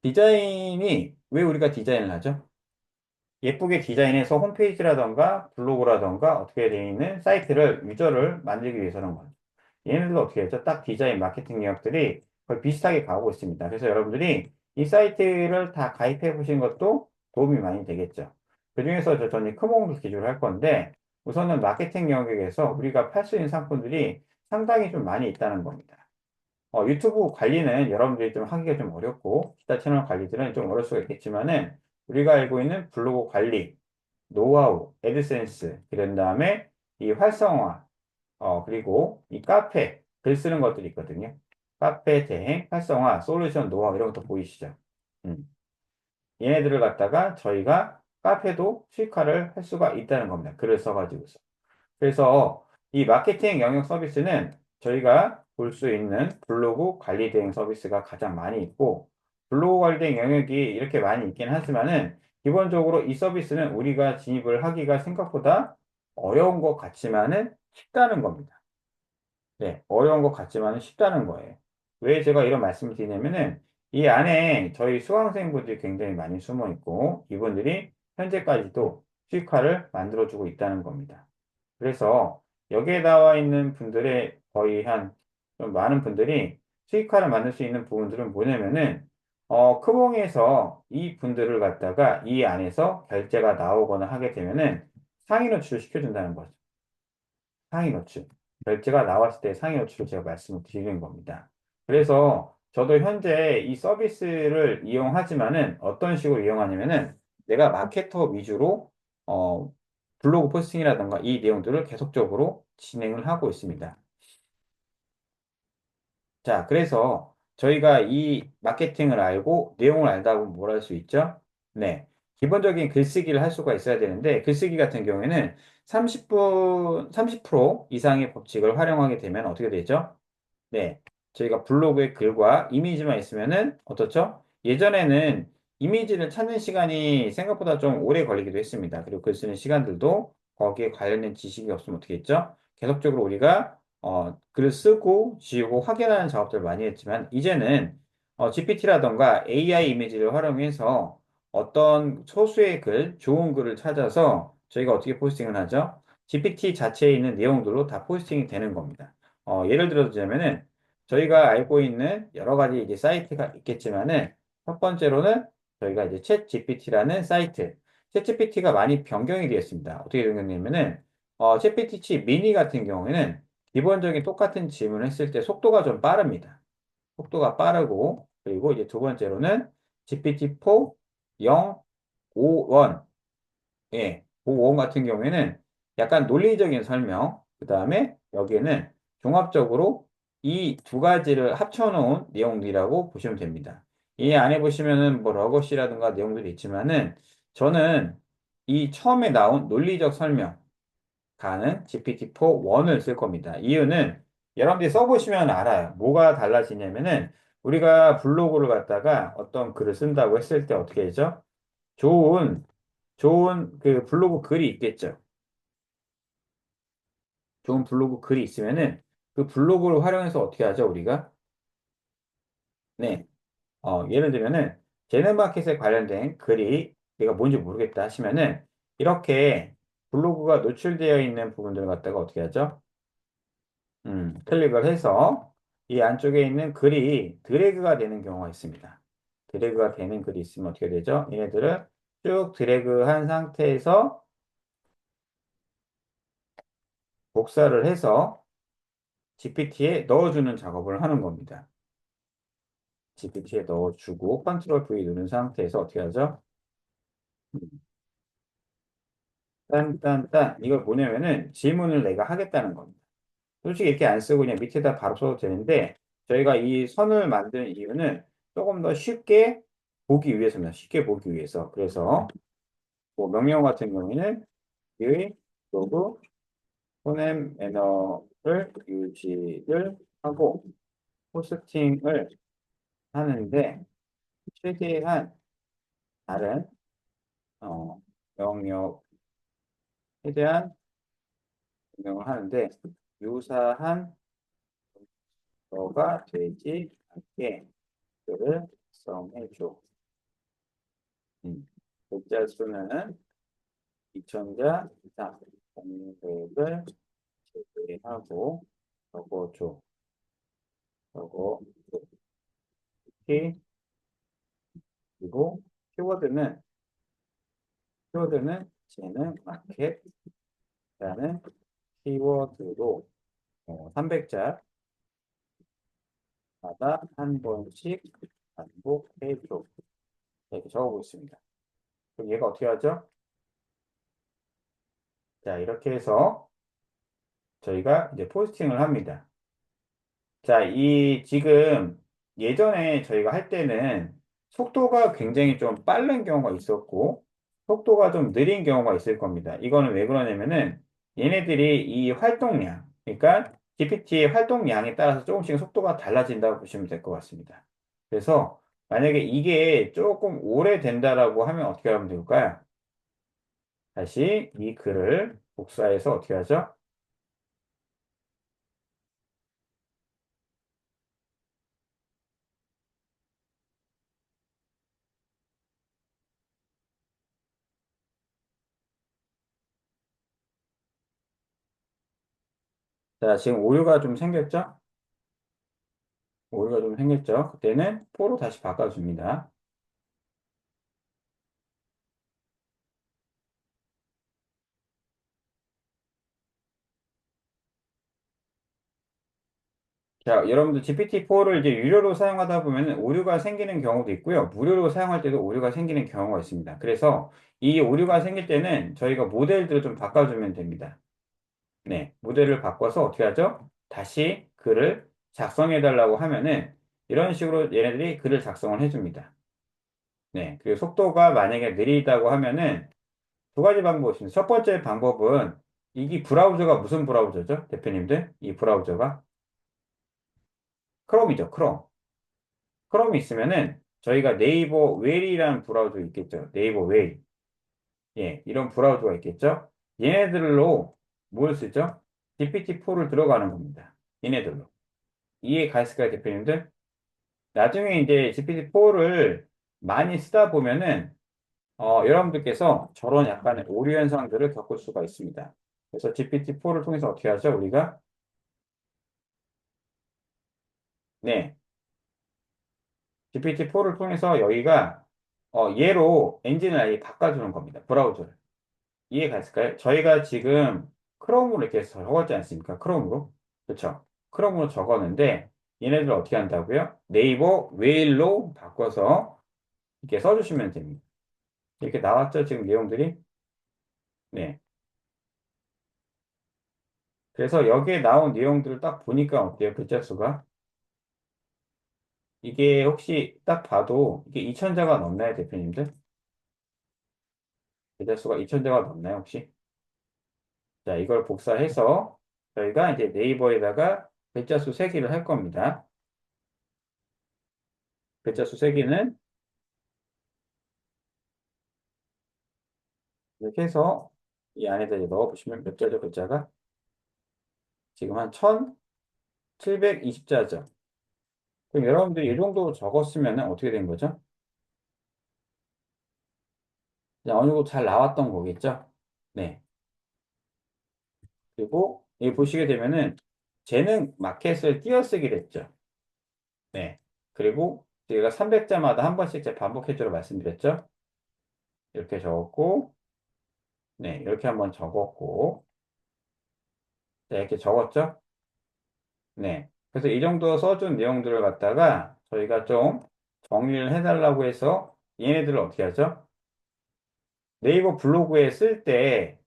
디자인이 왜 우리가 디자인을 하죠? 예쁘게 디자인해서 홈페이지라던가 블로그라던가 어떻게 되어 있는 사이트를 유저를 만들기 위해서는 거죠. 얘네들도 어떻게 했죠? 딱 디자인 마케팅 영역들이 거의 비슷하게 가고 있습니다. 그래서 여러분들이 이 사이트를 다 가입해 보신 것도 도움이 많이 되겠죠. 그중에서 저는 크몽을 기준으로 할 건데 우선은 마케팅 영역에서 우리가 팔 수 있는 상품들이 상당히 좀 많이 있다는 겁니다. 유튜브 관리는 여러분들이 좀 하기가 좀 어렵고, 기타 채널 관리들은 좀 어려울 수가 있겠지만은, 우리가 알고 있는 블로그 관리, 노하우, 애드센스, 그런 다음에 이 활성화, 그리고 이 카페, 글 쓰는 것들이 있거든요. 카페, 대행, 활성화, 솔루션, 노하우, 이런 것도 보이시죠? 음. 얘네들을 갖다가 저희가 카페도 수익화를 할 수가 있다는 겁니다. 글을 써가지고서. 그래서 이 마케팅 영역 서비스는 저희가 볼 수 있는 블로그 관리 대행 서비스가 가장 많이 있고, 블로그 관리 대행 영역이 이렇게 많이 있긴 하지만은, 기본적으로 이 서비스는 우리가 진입을 하기가 생각보다 어려운 것 같지만은 쉽다는 겁니다. 네, 어려운 것 같지만은 쉽다는 거예요. 왜 제가 이런 말씀을 드리냐면은, 이 안에 저희 수강생분들이 굉장히 많이 숨어 있고, 이분들이 현재까지도 수익화를 만들어주고 있다는 겁니다. 그래서 여기에 나와 있는 분들의 거의 한 좀 많은 분들이 수익화를 만들 수 있는 부분들은 뭐냐면은 크봉에서 이 분들을 갖다가 이 안에서 결제가 나오거나 하게 되면은 상위 노출을 시켜준다는 거죠. 상위 노출. 결제가 나왔을 때 상위 노출을 제가 말씀을 드리는 겁니다. 그래서 저도 현재 이 서비스를 이용하지만은 어떤 식으로 이용하냐면은 내가 마케터 위주로 어, 블로그 포스팅이라던가 이 내용들을 계속적으로 진행을 하고 있습니다. 자, 그래서 저희가 이 마케팅을 알고 내용을 알다 보면 뭘 할 수 있죠? 네. 기본적인 글쓰기를 할 수가 있어야 되는데 글쓰기 같은 경우에는 30% 이상의 법칙을 활용하게 되면 어떻게 되죠? 네. 저희가 블로그에 글과 이미지만 있으면은 어떻죠? 예전에는 이미지를 찾는 시간이 생각보다 좀 오래 걸리기도 했습니다. 그리고 글 쓰는 시간들도 거기에 관련된 지식이 없으면 어떻게 했죠? 계속적으로 우리가 글을 쓰고 지우고 확인하는 작업들을 많이 했지만 이제는 GPT라던가 AI 이미지를 활용해서 어떤 소수의 글, 좋은 글을 찾아서 저희가 어떻게 포스팅을 하죠? GPT 자체에 있는 내용들로 다 포스팅이 되는 겁니다. 예를 들어보자면은 저희가 알고 있는 여러 가지 이제 사이트가 있겠지만은 첫 번째로는 저희가 이제 챗 GPT라는 사이트, 챗 GPT가 많이 변경이 되었습니다. 어떻게 변경되냐면은 챗 GPT 미니 같은 경우에는 기본적인 똑같은 질문을 했을 때 속도가 좀 빠릅니다. 속도가 빠르고 그리고 이제 두 번째로는 GPT-4 051 예, 그5 같은 경우에는 약간 논리적인 설명, 그 다음에 여기에는 종합적으로 이 두 가지를 합쳐놓은 내용이라고 보시면 됩니다. 이 안에 보시면은 뭐 러것이라든가 내용들이 있지만은 저는 이 처음에 나온 논리적 설명 가는 GPT-4 1을 쓸 겁니다. 이유는 여러분들이 써보시면 알아요. 뭐가 달라지냐면은 우리가 블로그를 갖다가 어떤 글을 쓴다고 했을 때 어떻게 되죠? 좋은 그 블로그 글이 있겠죠. 좋은 블로그 글이 있으면은 그 블로그를 활용해서 어떻게 하죠, 우리가? 네. 예를 들면은 제네마켓에 관련된 글이 내가 뭔지 모르겠다 하시면은 이렇게 블로그가 노출되어 있는 부분들을 갖다가 어떻게 하죠? 클릭을 해서 이 안쪽에 있는 글이 드래그가 되는 경우가 있습니다. 드래그가 되는 글이 있으면 어떻게 되죠? 얘네들을 쭉 드래그한 상태에서 복사를 해서 GPT에 넣어주는 작업을 하는 겁니다. GPT에 넣어주고 컨트롤 V 누른 상태에서 어떻게 하죠? 딴딴딴 이걸 뭐냐면은 질문을 내가 하겠다는 겁니다. 솔직히 이렇게 안 쓰고 그냥 밑에다 바로 써도 되는데 저희가 이 선을 만드는 이유는 조금 더 쉽게 보기 위해서입니다. 쉽게 보기 위해서. 그래서 뭐 명령 같은 경우에는 의 로그 포냄 매너를 유지를 하고 포스팅을 하는데 최대한 다른 어, 영역 최대한 명령을 하는데 유사한 거가 되지 않게 글을 작성해줘. 글자 수는 2,000자 이상 공백을 제외하고 적어줘. 적어줘. 특히 그리고 키워드는 재능 마켓이라는 키워드로 300자마다 한 번씩 반복해줘. 이렇게 적어보고 있습니다. 그럼 얘가 어떻게 하죠? 자, 이렇게 해서 저희가 이제 포스팅을 합니다. 자, 이 지금 예전에 저희가 할 때는 속도가 굉장히 좀 빠른 경우가 있었고 속도가 좀 느린 경우가 있을 겁니다. 이거는 왜 그러냐면은 얘네들이 이 활동량, 그러니까 GPT의 활동량에 따라서 조금씩 속도가 달라진다고 보시면 될 것 같습니다. 그래서 만약에 이게 조금 오래된다라고 하면 어떻게 하면 될까요? 다시 이 글을 복사해서 어떻게 하죠? 자, 지금 오류가 좀 생겼죠? 오류가 좀 생겼죠? 그때는 4로 다시 바꿔줍니다. 자, 여러분들 GPT-4를 이제 유료로 사용하다 보면 오류가 생기는 경우도 있고요. 무료로 사용할 때도 오류가 생기는 경우가 있습니다. 그래서 이 오류가 생길 때는 저희가 모델들을 좀 바꿔주면 됩니다. 네, 모델을 바꿔서 어떻게 하죠? 다시 글을 작성해 달라고 하면은 이런 식으로 얘네들이 글을 작성을 해줍니다. 네, 그리고 속도가 만약에 느리다고 하면은 두 가지 방법이 있습니다. 첫 번째 방법은 이게 브라우저가 무슨 브라우저죠? 대표님들? 이 브라우저가 크롬이죠, 크롬. 크롬이 있으면은 저희가 네이버 웰이라는 브라우저 있겠죠. 네이버 웰. 예, 이런 브라우저가 있겠죠. 얘네들로 뭘 쓰죠? GPT-4를 들어가는 겁니다. 얘네들로. 이해 가실까요, 대표님들? 나중에 이제 GPT-4를 많이 쓰다 보면은 여러분들께서 저런 약간의 오류 현상들을 겪을 수가 있습니다. 그래서 GPT-4를 통해서 어떻게 하죠? 우리가 네, GPT-4를 통해서 여기가 얘로 엔진을 아예 바꿔주는 겁니다. 브라우저를. 이해가 있을까요? 저희가 지금 크롬으로 이렇게 적었지 않습니까? 크롬으로. 그렇죠? 크롬으로 적었는데 얘네들 어떻게 한다고요? 네이버 웨일로 바꿔서 이렇게 써주시면 됩니다. 이렇게 나왔죠? 지금 내용들이? 네. 그래서 여기에 나온 내용들을 딱 보니까 어때요? 글자 수가? 이게 혹시 딱 봐도 이게 2천자가 넘나요, 대표님들? 계좌수가 2천자가 넘나요, 혹시? 자, 이걸 복사해서 저희가 이제 네이버에다가 글자수 세기를 할 겁니다. 글자수 세기는 이렇게 해서 이 안에다 이제 넣어보시면 몇 자죠, 글자가? 지금 한 1720자죠. 그럼 여러분들이 이 정도 적었으면 어떻게 된 거죠? 이제 어느 정도 잘 나왔던 거겠죠? 네. 그리고 여기 보시게 되면은 재능 마켓을 띄어쓰기를 했죠. 네. 그리고 제가 300자마다 한 번씩 제 반복해주로 말씀드렸죠. 이렇게 적었고, 네. 이렇게 한번 적었고, 네. 이렇게 적었죠. 네. 그래서 이 정도 써준 내용들을 갖다가 저희가 좀 정리를 해달라고 해서 얘네들을 어떻게 하죠? 네이버 블로그에 쓸 때,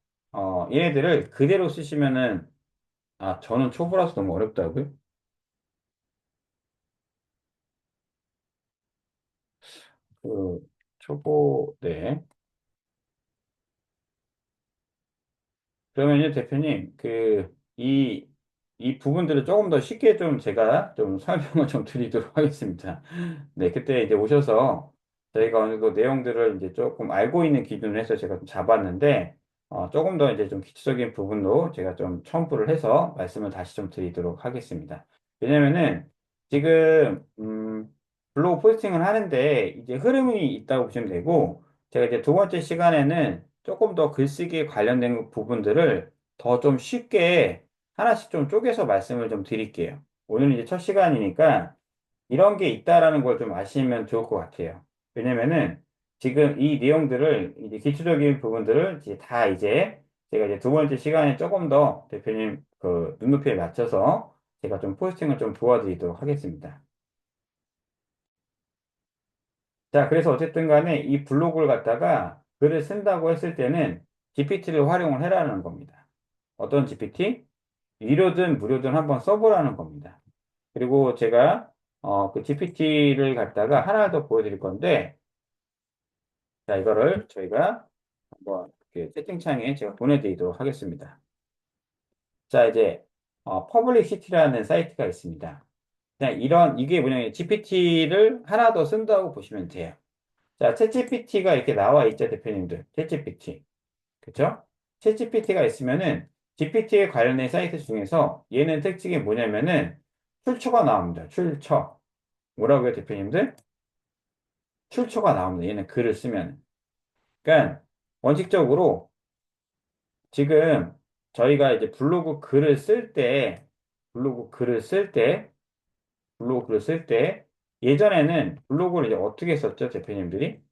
얘네들을 그대로 쓰시면은, 아, 저는 초보라서 너무 어렵다고요? 그, 초보, 네. 그러면요, 대표님, 이 부분들을 조금 더 쉽게 좀 제가 좀 설명을 좀 드리도록 하겠습니다. 네, 그때 이제 오셔서 저희가 어느 정도 내용들을 이제 조금 알고 있는 기준으로 해서 제가 좀 잡았는데, 조금 더 이제 좀 기초적인 부분도 제가 좀 첨부를 해서 말씀을 다시 좀 드리도록 하겠습니다. 왜냐면은 지금, 블로그 포스팅을 하는데 이제 흐름이 있다고 보시면 되고, 제가 이제 두 번째 시간에는 조금 더 글쓰기에 관련된 부분들을 더 좀 쉽게 하나씩 좀 쪼개서 말씀을 좀 드릴게요. 오늘은 이제 첫 시간이니까 이런 게 있다라는 걸 좀 아시면 좋을 것 같아요. 왜냐면은 지금 이 내용들을 이제 기초적인 부분들을 이제 다 이제 제가 이제 두 번째 시간에 조금 더 대표님 그 눈높이에 맞춰서 제가 좀 포스팅을 좀 도와드리도록 하겠습니다. 자, 그래서 어쨌든 간에 이 블로그를 갖다가 글을 쓴다고 했을 때는 GPT를 활용을 해라는 겁니다. 어떤 GPT? 유료든 무료든 한번 써보라는 겁니다. 그리고 제가 그 GPT를 갖다가 하나 더 보여드릴 건데, 자, 이거를 저희가 한번 이렇게 채팅창에 제가 보내드리도록 하겠습니다. 자, 이제 퍼블리시티라는 사이트가 있습니다. 그냥 이게 뭐냐면 GPT를 하나 더 쓴다고 보시면 돼요. 자, 챗GPT가 이렇게 나와 있죠, 대표님들. 챗GPT. 그쵸? 챗GPT가 있으면은 GPT에 관련된 사이트 중에서 얘는 특징이 뭐냐면은 출처가 나옵니다. 출처. 뭐라고요, 대표님들? 출처가 나옵니다. 얘는 글을 쓰면. 그러니까 원칙적으로 지금 저희가 이제 블로그 글을 쓸 때, 블로그 글을 쓸 때 예전에는 블로그를 이제 어떻게 썼죠, 대표님들이?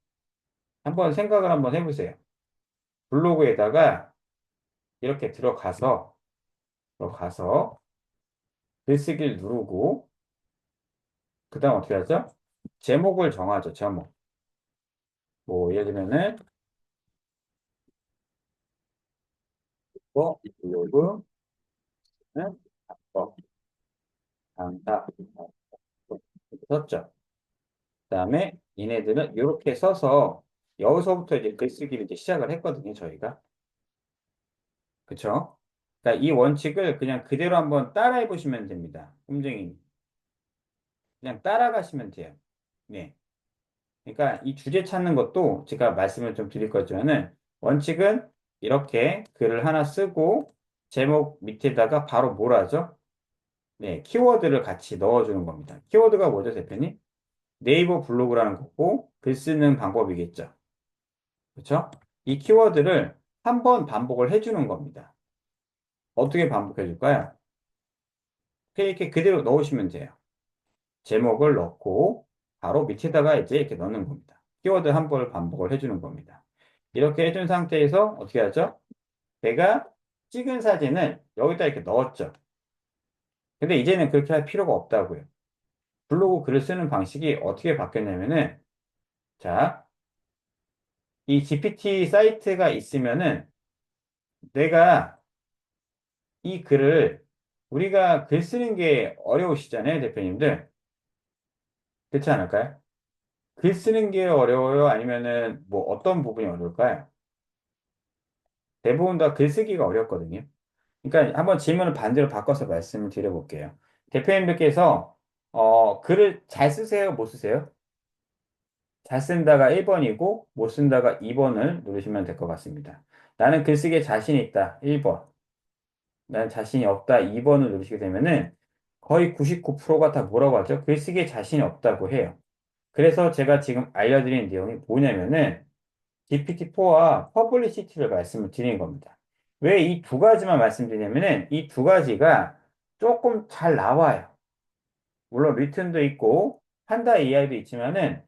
한번 생각을 한번 해보세요. 블로그에다가 이렇게 들어가서 글쓰기를 누르고 그 다음 어떻게 하죠? 제목을 정하죠. 제목. 뭐 예를 들면은 블로그는 강사 이렇게 썼죠. 그 다음에 얘네들은 이렇게 써서 여기서부터 이제 글쓰기를 이제 시작을 했거든요. 저희가. 그쵸? 그러니까 이 원칙을 그냥 그대로 한번 따라해 보시면 됩니다. 꼼쟁이. 그냥 따라가시면 돼요. 네. 그러니까 이 주제 찾는 것도 제가 말씀을 좀 드릴 거지만은 원칙은 이렇게 글을 하나 쓰고 제목 밑에다가 바로 뭘 하죠? 네, 키워드를 같이 넣어주는 겁니다. 키워드가 뭐죠, 대표님? 네이버 블로그라는 거고 글 쓰는 방법이겠죠. 그렇죠? 이 키워드를 한 번 반복을 해주는 겁니다. 어떻게 반복해 줄까요? 이렇게 그대로 넣으시면 돼요. 제목을 넣고 바로 밑에다가 이제 이렇게 넣는 겁니다. 키워드 한 번을 반복을 해주는 겁니다. 이렇게 해준 상태에서 어떻게 하죠? 내가 찍은 사진을 여기다 이렇게 넣었죠. 근데 이제는 그렇게 할 필요가 없다고요. 블로그 글을 쓰는 방식이 어떻게 바뀌었냐면은, 자, 이 GPT 사이트가 있으면은 내가 이 글을 우리가 글 쓰는 게 어려우시잖아요, 대표님들. 그렇지 않을까요? 글 쓰는 게 어려워요? 아니면은 뭐 어떤 부분이 어려울까요? 대부분 다 글쓰기가 어렵거든요. 그러니까 한번 질문을 반대로 바꿔서 말씀을 드려볼게요. 대표님들께서 글을 잘 쓰세요? 못 쓰세요? 잘 쓴다가 1번이고 못 쓴다가 2번을 누르시면 될 것 같습니다. 나는 글쓰기에 자신 있다. 1번. 나는 자신이 없다. 2번을 누르시게 되면은 거의 99%가 다 뭐라고 하죠? 글쓰기에 자신이 없다고 해요. 그래서 제가 지금 알려드린 내용이 뭐냐면은 GPT-4와 퍼블리시티를 말씀을 드린 겁니다. 왜 이 두 가지만 말씀드리냐면은 이 두 가지가 조금 잘 나와요. 물론 리튼도 있고 판다 AI도 있지만은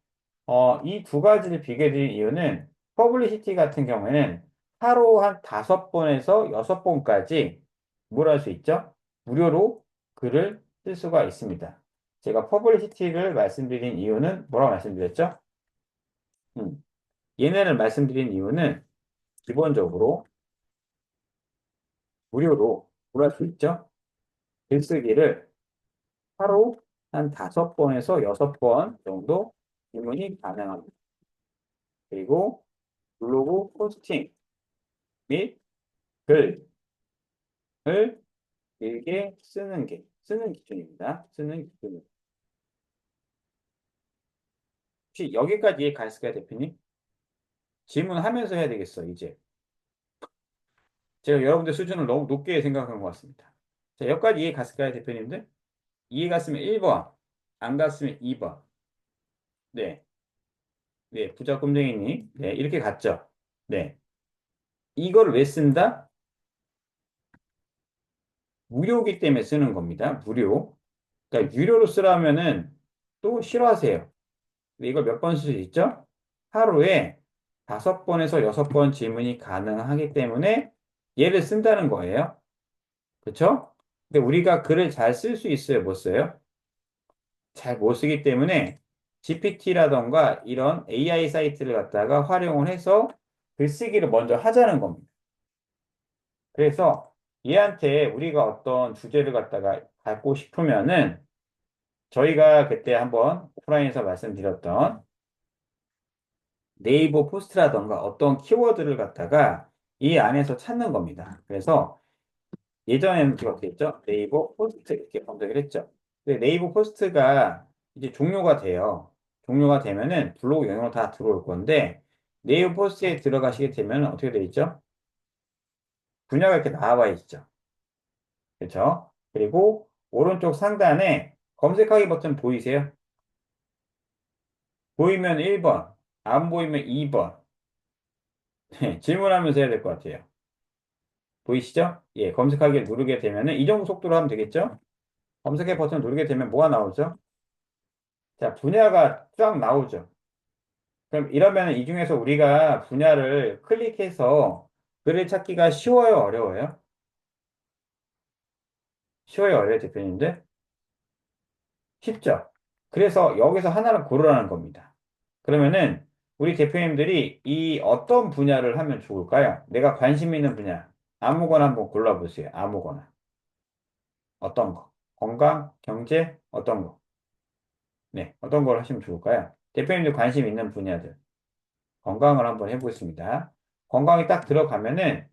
이 두 가지를 비교해 드린 이유는 퍼블리시티 같은 경우에는 하루 한 5번에서 6번까지 뭘 할 수 있죠? 무료로 글을 쓸 수가 있습니다. 제가 퍼블리시티를 말씀드린 이유는 뭐라고 말씀드렸죠? 음, 얘네를 말씀드린 이유는 기본적으로 무료로 뭘 할 수 있죠? 글쓰기를 하루 한 5번에서 6번 정도 질문이 가능합니다. 그리고 블로그 포스팅 및 글을 길게 쓰는 기준입니다. 쓰는 기준. 혹시 여기까지 이해 가셨을까요, 대표님? 질문하면서 해야 되겠어, 이제. 제가 여러분들 수준을 너무 높게 생각한 것 같습니다. 자, 여기까지 이해 갔을까요, 대표님들? 이해 갔으면 1번, 안 갔으면 2번. 네, 네, 부자 꼼쟁이님. 네, 이렇게 갔죠. 네. 이걸 왜 쓴다? 무료기 때문에 쓰는 겁니다. 무료. 그러니까 유료로 쓰라면은 또 싫어하세요. 근데 이걸 몇 번 쓸 수 있죠? 하루에 5번에서 6번 질문이 가능하기 때문에 얘를 쓴다는 거예요. 그렇죠? 근데 우리가 글을 잘 쓸 수 있어요? 못 써요? 잘 못 쓰기 때문에 GPT라던가 이런 AI 사이트를 갖다가 활용을 해서 글쓰기를 먼저 하자는 겁니다. 그래서 얘한테 우리가 어떤 주제를 갖다가 갖고 싶으면은 저희가 그때 한번 오프라인에서 말씀드렸던 네이버 포스트라던가 어떤 키워드를 갖다가 이 안에서 찾는 겁니다. 그래서 예전에는 이렇게 어떻게 했죠? 네이버 포스트 이렇게 검색을 했죠. 근데 네이버 포스트가 이제 종료가 돼요. 종료가 되면은 블로그 영역으로 다 들어올 건데 네이버 포스트에 들어가시게 되면 어떻게 돼 있죠? 분야가 이렇게 나와 있죠. 그렇죠? 그리고 오른쪽 상단에 검색하기 버튼 보이세요? 보이면 1번, 안 보이면 2번. 질문하면서 해야 될 것 같아요. 보이시죠? 예, 검색하기를 누르게 되면은 이 정도 속도로 하면 되겠죠? 검색해 버튼 누르게 되면 뭐가 나오죠? 자, 분야가 쫙 나오죠. 그럼 이러면 이 중에서 우리가 분야를 클릭해서 글을 찾기가 쉬워요, 어려워요? 쉬워요, 어려워요, 대표님들? 쉽죠? 그래서 여기서 하나를 고르라는 겁니다. 그러면은 우리 대표님들이 이 어떤 분야를 하면 좋을까요? 내가 관심 있는 분야. 아무거나 한번 골라보세요. 아무거나. 어떤 거? 건강, 경제, 어떤 거? 네, 어떤 걸 하시면 좋을까요? 대표님들 관심 있는 분야들. 건강을 한번 해보겠습니다. 건강이 딱 들어가면은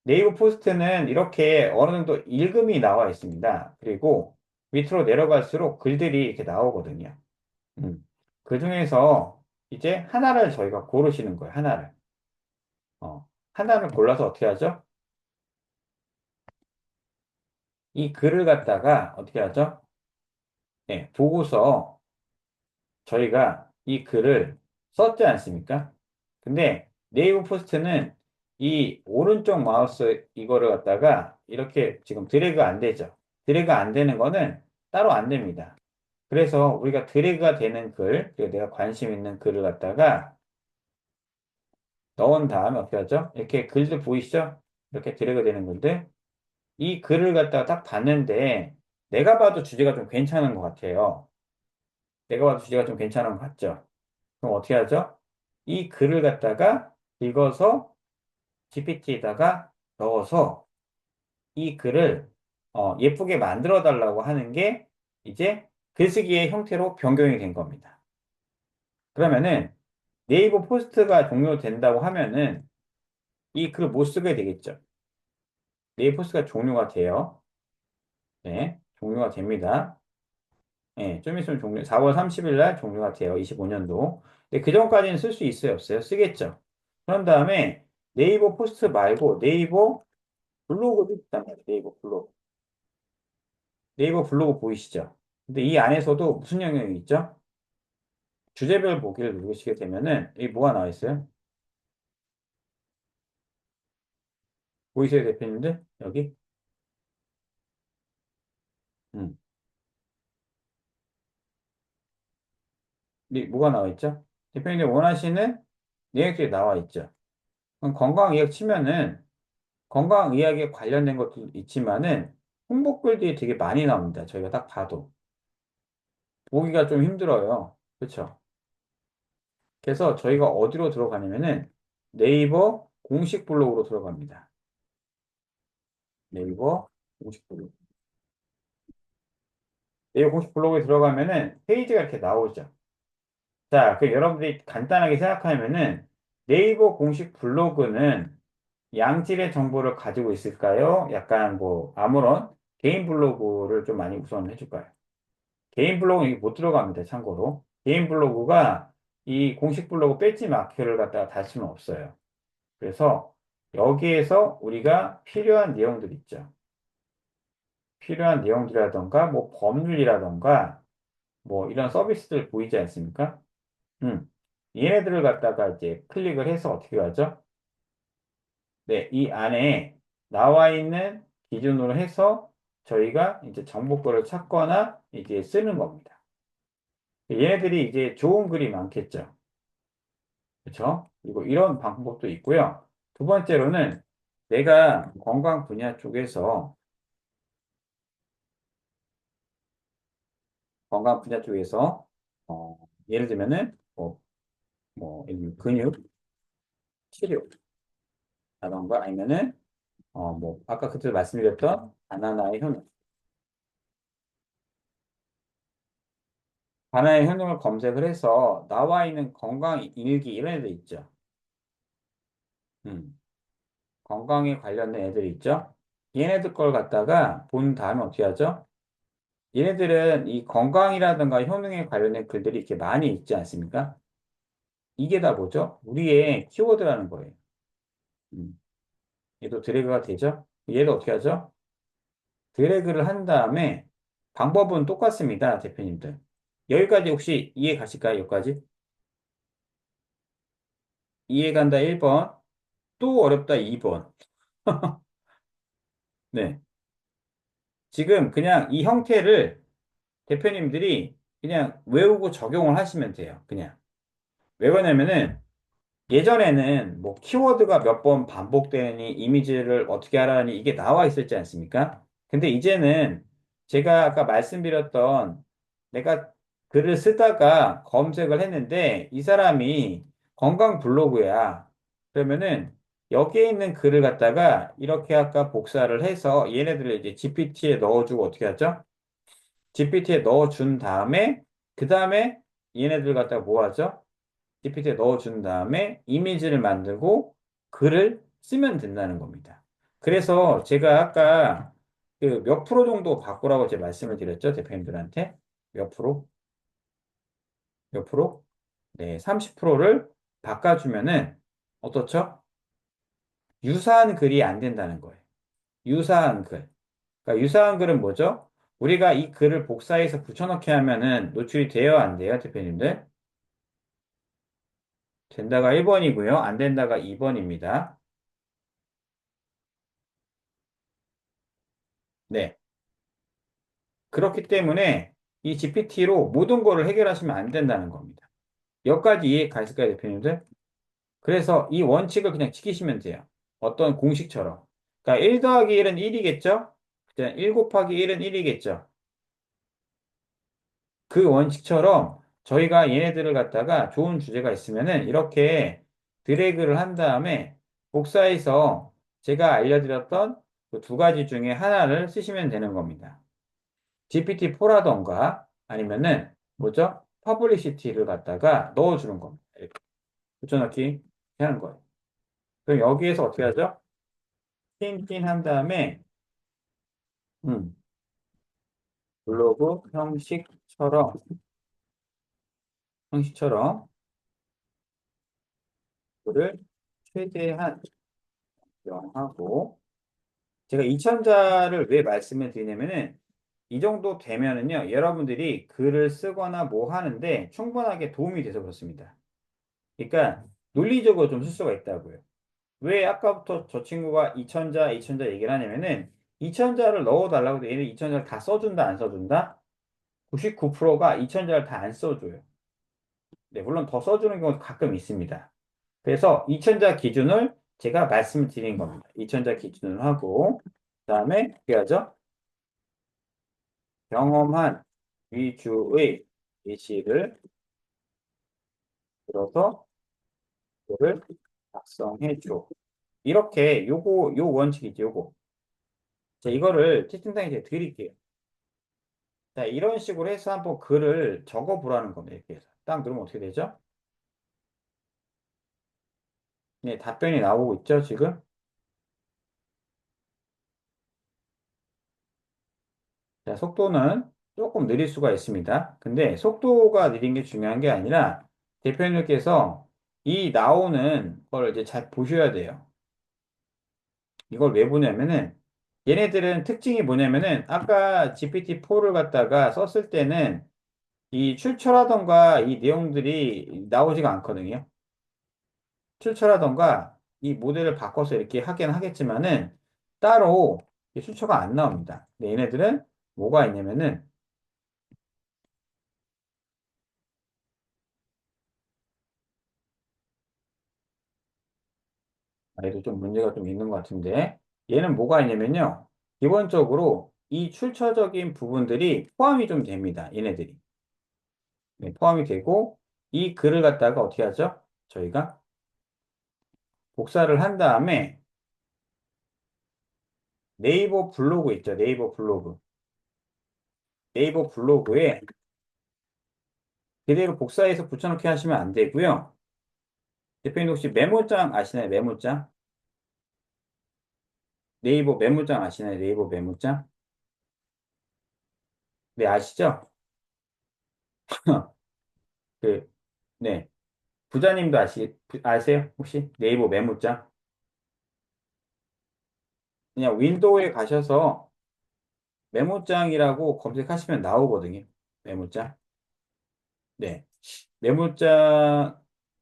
네이버 포스트는 이렇게 어느 정도 읽음이 나와 있습니다. 그리고 밑으로 내려갈수록 글들이 이렇게 나오거든요. 그 중에서 이제 하나를 저희가 고르시는 거예요. 하나를. 하나를 골라서 어떻게 하죠? 이 글을 갖다가 어떻게 하죠? 네, 보고서 저희가 이 글을 썼지 않습니까? 근데 네이버 포스트는 이 오른쪽 마우스 이거를 갖다가 이렇게 지금 드래그 안 되죠. 드래그 안 되는 거는 따로 안 됩니다. 그래서 우리가 드래그가 되는 글, 그리고 내가 관심 있는 글을 갖다가 넣은 다음에 어떻게 하죠? 이렇게 글들 보이시죠? 이렇게 드래그 되는 글들. 이 글을 갖다가 딱 봤는데 내가 봐도 주제가 좀 괜찮은 것 같아요. 내가 봐도 주제가 좀 괜찮은 것 같죠? 그럼 어떻게 하죠? 이 글을 갖다가 읽어서 GPT에다가 넣어서 이 글을 예쁘게 만들어 달라고 하는 게 이제 글쓰기의 형태로 변경이 된 겁니다. 그러면은 네이버 포스트가 종료된다고 하면은 이 글을 못 쓰게 되겠죠. 네이버 포스트가 종료가 돼요. 네, 종료가 됩니다. 네, 좀 있으면 4월 30일 날 종료가 돼요. 25년도. 근데 그 전까지는 쓸 수 있어요, 없어요? 쓰겠죠. 그런 다음에 네이버 포스트 말고 네이버 블로그도 있단 말이에요. 네이버 블로그. 네이버 블로그 보이시죠? 근데 이 안에서도 무슨 영역이 있죠? 주제별 보기를 누르시게 되면은 이 뭐가 나와 있어요? 보이세요, 대표님들? 여기? 음. 네, 뭐가 나와 있죠? 대표님들 원하시는 내용들이 나와 있죠. 그럼 건강의학 치면은 건강의학에 관련된 것도 있지만은 홍보글들이 되게 많이 나옵니다. 저희가 딱 봐도. 보기가 좀 힘들어요. 그렇죠? 그래서 저희가 어디로 들어가냐면은 네이버 공식 블로그로 들어갑니다. 네이버 공식 블로그. 네이버 공식 블로그에 들어가면은 페이지가 이렇게 나오죠. 자, 그 여러분들이 간단하게 생각하면은 네이버 공식 블로그는 양질의 정보를 가지고 있을까요? 약간 뭐 아무런 개인 블로그를 좀 많이 우선 해줄까요? 개인 블로그는 이게 못 들어갑니다. 참고로. 개인 블로그가 이 공식 블로그 배지 마크를 갖다가 달 수는 없어요. 그래서 여기에서 우리가 필요한 내용들 있죠. 필요한 내용들이라던가 뭐 법률이라던가 뭐 이런 서비스들 보이지 않습니까? 음. 얘네들을 갖다가 이제 클릭을 해서 어떻게 하죠? 네, 이 안에 나와 있는 기준으로 해서 저희가 이제 정보글을 찾거나 이제 쓰는 겁니다. 얘네들이 이제 좋은 글이 많겠죠. 그렇죠? 그리고 이런 방법도 있고요. 두 번째로는 내가 건강 분야 쪽에서 건강 분야 쪽에서 예를 들면은 예를 들면 근육 치료라던가 아니면은 뭐 아까 그때 말씀드렸던 바나나의 효능 바나나의 효능을 검색을 해서 나와 있는 건강 일기 이런 애들 있죠. 음, 건강에 관련된 애들 있죠. 얘네들 걸 갖다가 본 다음에 어떻게 하죠? 얘네들은 이 건강이라든가 효능에 관련된 글들이 이렇게 많이 있지 않습니까? 이게 다 뭐죠? 우리의 키워드라는 거예요. 음, 얘도 드래그가 되죠? 얘도 어떻게 하죠? 드래그를 한 다음에 방법은 똑같습니다, 대표님들. 여기까지 혹시 이해 가실까요? 여기까지? 이해 간다 1번, 또 어렵다 2번. 네. 지금 그냥 이 형태를 대표님들이 그냥 외우고 적용을 하시면 돼요. 그냥. 왜 그러냐면은 예전에는 뭐 키워드가 몇 번 반복되니 이미지를 어떻게 하라니 이게 나와 있었지 않습니까? 근데 이제는 제가 아까 말씀드렸던 내가 글을 쓰다가 검색을 했는데 이 사람이 건강 블로그야. 그러면은 여기에 있는 글을 갖다가 이렇게 아까 복사를 해서 얘네들을 이제 GPT에 넣어주고 어떻게 하죠? GPT에 넣어준 다음에 그 다음에 얘네들 갖다가 뭐 하죠? GPT에 넣어준 다음에 이미지를 만들고 글을 쓰면 된다는 겁니다. 그래서 제가 아까 그 몇 프로 정도 바꾸라고 제가 말씀을 드렸죠, 대표님들한테. 몇 프로? 몇 프로? 네, 30%를 바꿔주면은 어떻죠? 유사한 글이 안 된다는 거예요. 유사한 글. 그러니까 유사한 글은 뭐죠? 우리가 이 글을 복사해서 붙여넣기 하면은 노출이 돼요, 안 돼요, 대표님들? 된다가 1번이고요. 안 된다가 2번입니다. 네. 그렇기 때문에 이 GPT로 모든 거를 해결하시면 안 된다는 겁니다. 여기까지 이해 가실까요, 대표님들? 그래서 이 원칙을 그냥 지키시면 돼요. 어떤 공식처럼. 그러니까 1 더하기 1은 1이겠죠? 1 곱하기 1은 1이겠죠? 그 원칙처럼 저희가 얘네들을 갖다가 좋은 주제가 있으면은 이렇게 드래그를 한 다음에 복사해서 제가 알려드렸던 그 두 가지 중에 하나를 쓰시면 되는 겁니다. GPT-4라던가 아니면은 뭐죠? 퍼블리시티를 갖다가 넣어주는 겁니다. 이렇게 붙여넣기 하는 거예요. 그럼 여기에서 어떻게 하죠? 틴틴 한 다음에 음, 블로그 형식처럼 그를 최대한 명하고 제가 2천자를 왜 말씀을 드리냐면은 이 정도 되면은요 여러분들이 글을 쓰거나 뭐 하는데 충분하게 도움이 돼서 그렇습니다. 그러니까 논리적으로 좀 쓸 수가 있다고요. 왜 아까부터 저 친구가 2천자 얘기를 하냐면은 2천자를 넣어달라고 해도 얘는 2천자를 다 써준다 안 써준다? 99%가 2천자를 다 안 써줘요. 네, 물론 더 써주는 경우도 가끔 있습니다. 그래서 2천자 기준을 제가 말씀을 드린 겁니다. 2천자 기준을 하고 그다음에 어떻게 하죠? 경험한 위주의 예시를 들어서 그거를 작성해 줘. 이렇게 요 원칙이죠, 요거. 자, 이거를 채팅창에 제가 드릴게요. 자, 이런 식으로 해서 한번 글을 적어 보라는 겁니다. 이렇게 해서. 딱 누르면 어떻게 되죠? 네, 답변이 나오고 있죠, 지금? 자, 속도는 조금 느릴 수가 있습니다. 근데 속도가 느린 게 중요한 게 아니라 대표님께서 이 나오는 걸 이제 잘 보셔야 돼요. 이걸 왜 보냐면은 얘네들은 특징이 뭐냐면은 아까 GPT-4를 갖다가 썼을 때는 이 출처라던가 이 내용들이 나오지가 않거든요. 출처라던가 이 모델을 바꿔서 이렇게 하긴 하겠지만은 따로 이 출처가 안 나옵니다. 근데 얘네들은 뭐가 있냐면은 얘도 좀 문제가 좀 있는 것 같은데 얘는 뭐가 있냐면요. 기본적으로 이 출처적인 부분들이 포함이 좀 됩니다. 얘네들이. 네, 포함이 되고 이 글을 갖다가 어떻게 하죠? 저희가 복사를 한 다음에 네이버 블로그 있죠. 네이버 블로그. 네이버 블로그에 그대로 복사해서 붙여넣기 하시면 안 되고요. 대표님 혹시 메모장 아시나요? 메모장? 네이버 메모장 아시나요? 네이버 메모장? 네, 아시죠? 그, 네. 부자님도 아세요? 혹시? 네이버 메모장? 그냥 윈도우에 가셔서 메모장이라고 검색하시면 나오거든요. 메모장. 네. 메모장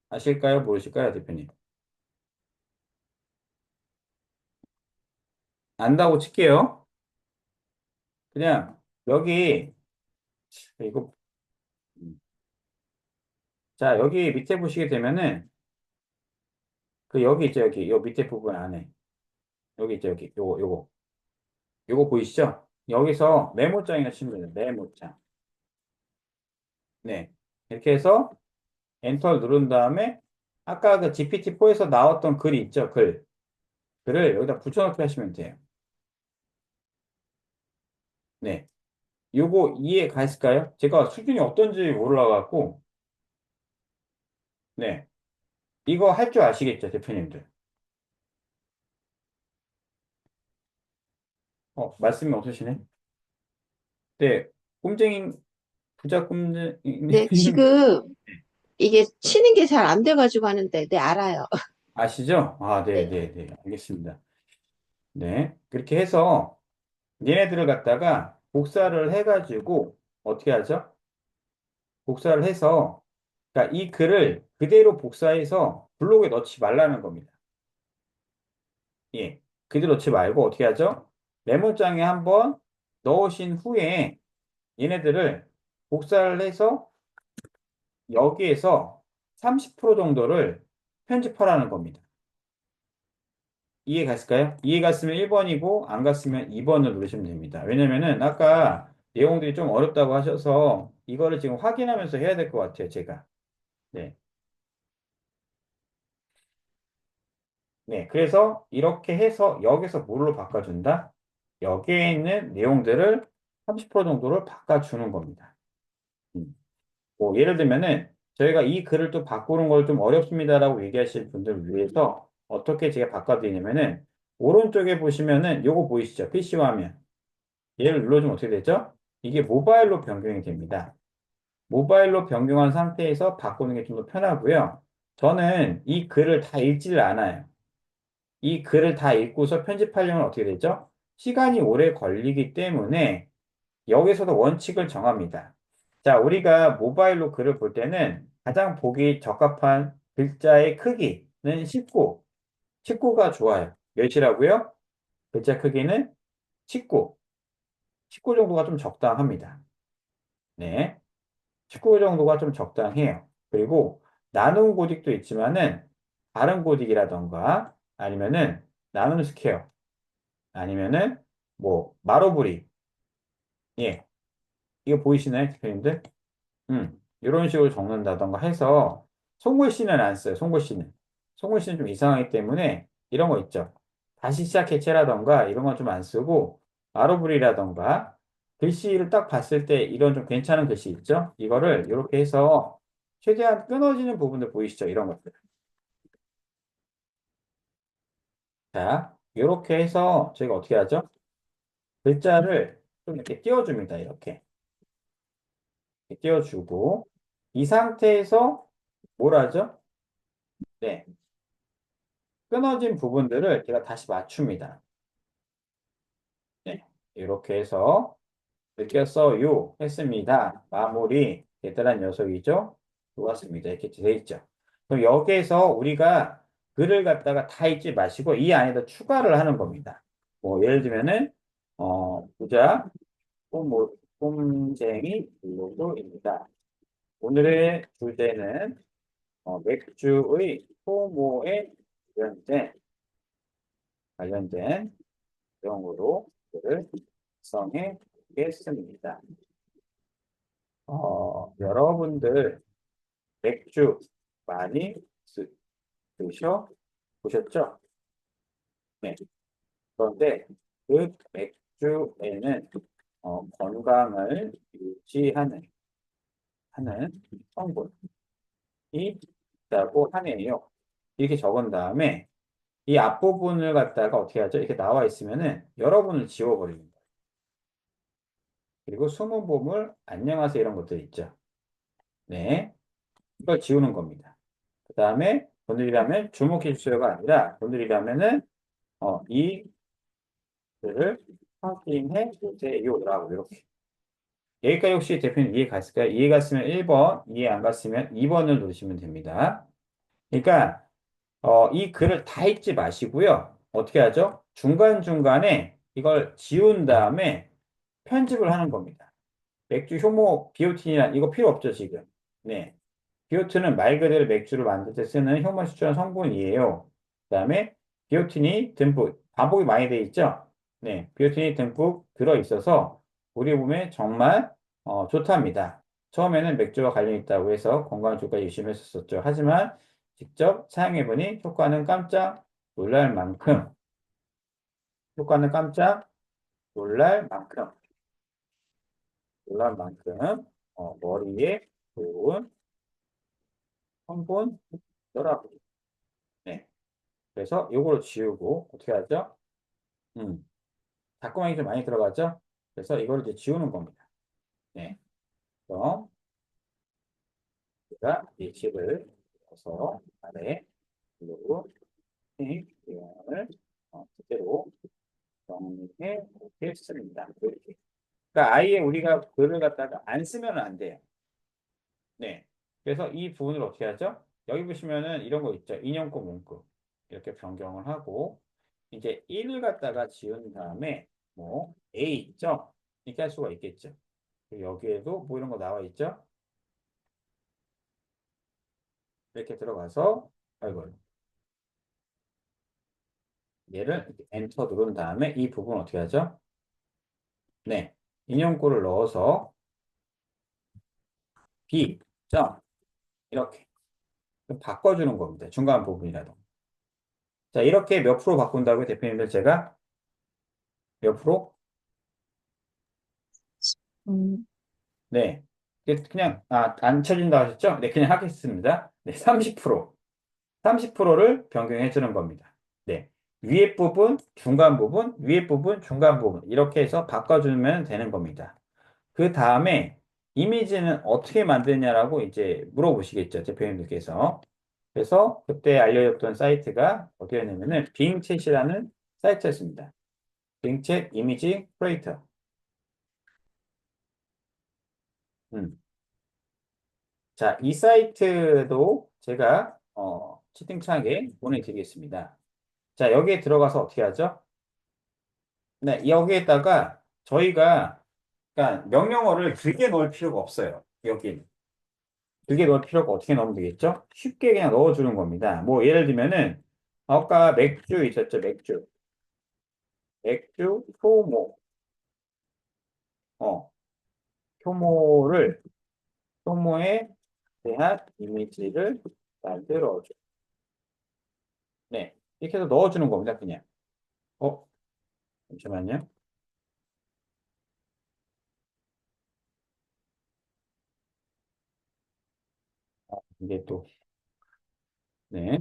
아실까요? 모르실까요, 대표님? 안다고 칠게요. 그냥 여기 이거 자 여기 밑에 보시게 되면은 그 여기 있죠 여기 요 밑에 부분 안에 여기 있죠 여기 요거 보이시죠? 여기서 메모장이라 치면 돼요. 메모장. 네. 이렇게 해서 엔터를 누른 다음에 아까 그 GPT-4에서 나왔던 글이 있죠 글. 글을 여기다 붙여넣기 하시면 돼요. 네. 요거 이해 가실까요? 제가 수준이 어떤지 몰라갖고 네. 이거 할 줄 아시겠죠 대표님들? 말씀이 없으시네. 네. 꿈쟁이 부자 네, 꿈쟁이님 지금 이게 치는 게 잘 안 돼가지고 하는데, 네, 알아요. 아시죠? 아, 네, 네. 네, 네. 알겠습니다. 네. 그렇게 해서 얘네들을 갖다가 복사를 해가지고 어떻게 하죠? 복사를 해서 그러니까 이 글을 그대로 복사해서 블록에 넣지 말라는 겁니다. 예. 그대로 넣지 말고 어떻게 하죠? 메모장에 한번 넣으신 후에 얘네들을 복사를 해서 여기에서 30% 정도를 편집하라는 겁니다. 이해 갔을까요? 이해 갔으면 1번이고 안 갔으면 2번을 누르시면 됩니다. 왜냐면은 아까 내용들이 좀 어렵다고 하셔서 이거를 지금 확인하면서 해야 될 것 같아요, 제가. 네. 네. 그래서 이렇게 해서 여기서 뭘로 바꿔준다? 여기에 있는 내용들을 30% 정도를 바꿔주는 겁니다. 음. 뭐 예를 들면은 저희가 이 글을 또 바꾸는 걸 좀 어렵습니다라고 얘기하실 분들을 위해서 어떻게 제가 바꿔드리냐면은 오른쪽에 보시면은 요거 보이시죠? PC 화면. 얘를 눌러주면 어떻게 되죠? 이게 모바일로 변경이 됩니다. 모바일로 변경한 상태에서 바꾸는 게 좀 더 편하고요. 저는 이 글을 다 읽지를 않아요. 이 글을 다 읽고서 편집하려면 어떻게 되죠? 시간이 오래 걸리기 때문에 여기서도 원칙을 정합니다. 자, 우리가 모바일로 글을 볼 때는 가장 보기 적합한 글자의 크기는 19. 19가 좋아요. 몇이라고요? 글자 크기는 19. 19 정도가 좀 적당합니다. 네. 19 정도가 좀 적당해요. 그리고 나눔 고딕도 있지만은 다른 고딕이라던가 아니면은 나눔 스퀘어 아니면은 뭐 마로브리 예 이거 보이시나요 대표님들? 이런 식으로 적는다던가 해서 송글씨는 안 써요. 송글씨는 송글씨는 좀 이상하기 때문에 이런 거 있죠. 다시 시작해체라던가 이런 건 좀 안 쓰고 마로브리라던가 글씨를 딱 봤을 때 이런 좀 괜찮은 글씨 있죠? 이거를 이렇게 해서 최대한 끊어지는 부분들 보이시죠? 이런 것들. 자, 이렇게 해서 저희가 어떻게 하죠? 글자를 좀 이렇게 띄워줍니다. 이렇게 띄워주고 이 상태에서 뭘 하죠? 네, 끊어진 부분들을 제가 다시 맞춥니다. 네, 이렇게 해서 느꼈어요 했습니다. 마무리 대단한 녀석이죠. 좋았습니다. 이렇게 돼 있죠. 그럼 여기에서 우리가 글을 갖다가 다 읽지 마시고 이 안에다 추가를 하는 겁니다. 뭐 예를 들면은 부자 뭐 꼼쟁이 블로그입니다. 오늘의 주제는 맥주의 소모에 관련된 내용으로 글을 구성해 보겠습니다. 여러분들 맥주 많이 드셔 보셨죠? 네. 그런데 그 맥주에는 건강을 유지하는 성분이 있다고 하네요. 이렇게 적은 다음에 이 앞부분을 갖다가 어떻게 하죠? 이렇게 나와 있으면은 여러분을 지워버립니다. 그리고 숨은 보물, 안녕하세요 이런 것들 있죠. 네. 이걸 지우는 겁니다. 그 다음에 본들이라면 주목해 주세요가 아니라 본들이라면은 이 글을 확인해 보세요라고 이렇게. 여기까지 혹시 대표님 이해 갔을까요? 이해 갔으면 1번, 이해 안 갔으면 2번을 누르시면 됩니다. 그러니까 이 글을 다 읽지 마시고요. 어떻게 하죠? 중간중간에 이걸 지운 다음에 편집을 하는 겁니다. 맥주 효모 비오틴이란 이거 필요 없죠, 지금. 네. 비오틴은 말 그대로 맥주를 만들 때 쓰는 효모 수출한 성분이에요. 그다음에 비오틴이 듬뿍 반복이 많이 돼 있죠. 네. 비오틴이 듬뿍 들어 있어서 우리 몸에 정말 좋답니다. 처음에는 맥주와 관련 있다고 해서 건강 주까지 의심했었죠. 하지만 직접 사용해보니 효과는 깜짝 놀랄 만큼 머리에 좋은 성분더라고요. 네. 그래서 요거를 지우고 어떻게 하죠? 음, 닭고명이 좀 많이 들어가죠? 그래서 이거를 이제 지우는 겁니다. 네. 그럼 제가 이 칩을 넣어서 아래 누르고 내용을 그대로 정리해 보겠습니다. 이렇게. 그러니까 아예 우리가 글을 갖다가 안 쓰면 안 돼요. 네. 그래서 이 부분을 어떻게 하죠? 여기 보시면은 이런 거 있죠. 인형과 문구. 이렇게 변경을 하고, 이제 1을 갖다가 지운 다음에, 뭐, A 있죠? 이렇게 할 수가 있겠죠. 그리고 여기에도 뭐 이런 거 나와 있죠? 이렇게 들어가서, 아이고, 얘를 이렇게 엔터 누른 다음에 이 부분 어떻게 하죠? 네. 인형꼴을 넣어서 B, 점, 이렇게 좀 바꿔주는 겁니다. 중간 부분이라도. 자, 이렇게 몇 프로 바꾼다고요, 대표님들 제가? 몇 프로? 음, 네. 그냥, 안 쳐진다 하셨죠? 네, 그냥 하겠습니다. 네, 30%. 30%를 변경해 주는 겁니다. 네. 위에 부분, 중간 부분, 위에 부분, 중간 부분. 이렇게 해서 바꿔주면 되는 겁니다. 그 다음에 이미지는 어떻게 만드냐라고 이제 물어보시겠죠, 대표님들께서. 그래서 그때 알려줬던 사이트가 어디였냐면은 빙챗이라는 사이트였습니다. 빙챗 이미지 크리에이터. 음. 자, 이 사이트도 제가 채팅창에 보내드리겠습니다. 자, 여기에 들어가서 어떻게 하죠? 네, 여기에다가 저희가 그러니까 명령어를 길게 넣을 필요가 없어요. 여기 길게 넣을 필요가 어떻게 넣으면 되겠죠? 쉽게 그냥 넣어주는 겁니다. 뭐 예를 들면은 아까 맥주 있었죠? 맥주 효모 어 효모를 효모에 대한 이미지를 만들어줘. 네, 이렇게 해서 넣어주는 겁니다. 그냥 어 잠시만요. 이게 또 네.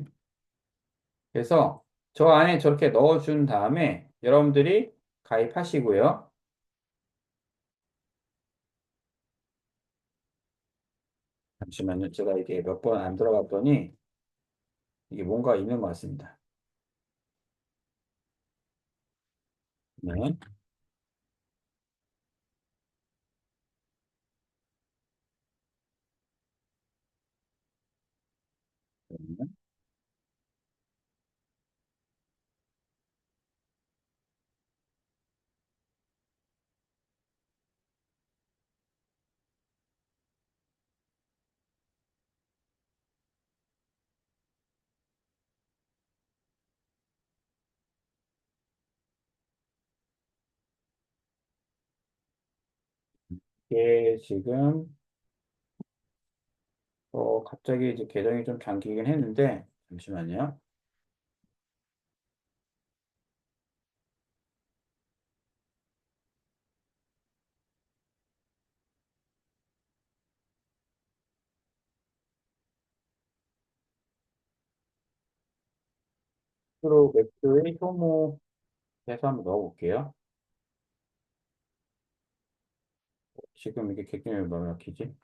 그래서 저 안에 저렇게 넣어준 다음에 여러분들이 가입하시고요. 잠시만요. 제가 이게 몇 번 안 들어갔더니 이게 뭔가 있는 것 같습니다. 네. 이게 지금 갑자기 이제 계정이 좀 잠기긴 했는데 잠시만요. 프로 웹도의 효모 해서 한번 넣어볼게요. 지금 이게 객정이 뭐 막히지?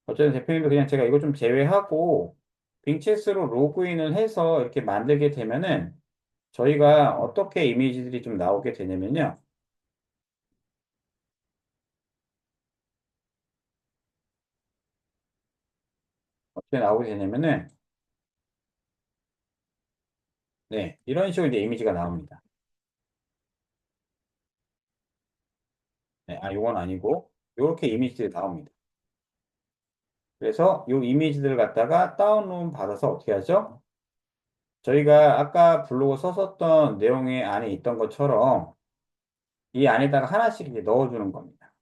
어쨌든 대표님도 그냥 제가 이거 좀 제외하고 빙체스로 로그인을 해서 이렇게 만들게 되면은 저희가 어떻게 이미지들이 좀 나오게 되냐면요. 어떻게 나오게 되냐면은 네, 이런 식으로 이제 이미지가 나옵니다. 네, 이건 아니고 이렇게 이미지들이 나옵니다. 그래서 이 이미지들을 갖다가 다운로드 받아서 어떻게 하죠? 저희가 아까 블로그 썼었던 내용의 안에 있던 것처럼 이 안에다가 하나씩 이제 넣어주는 겁니다.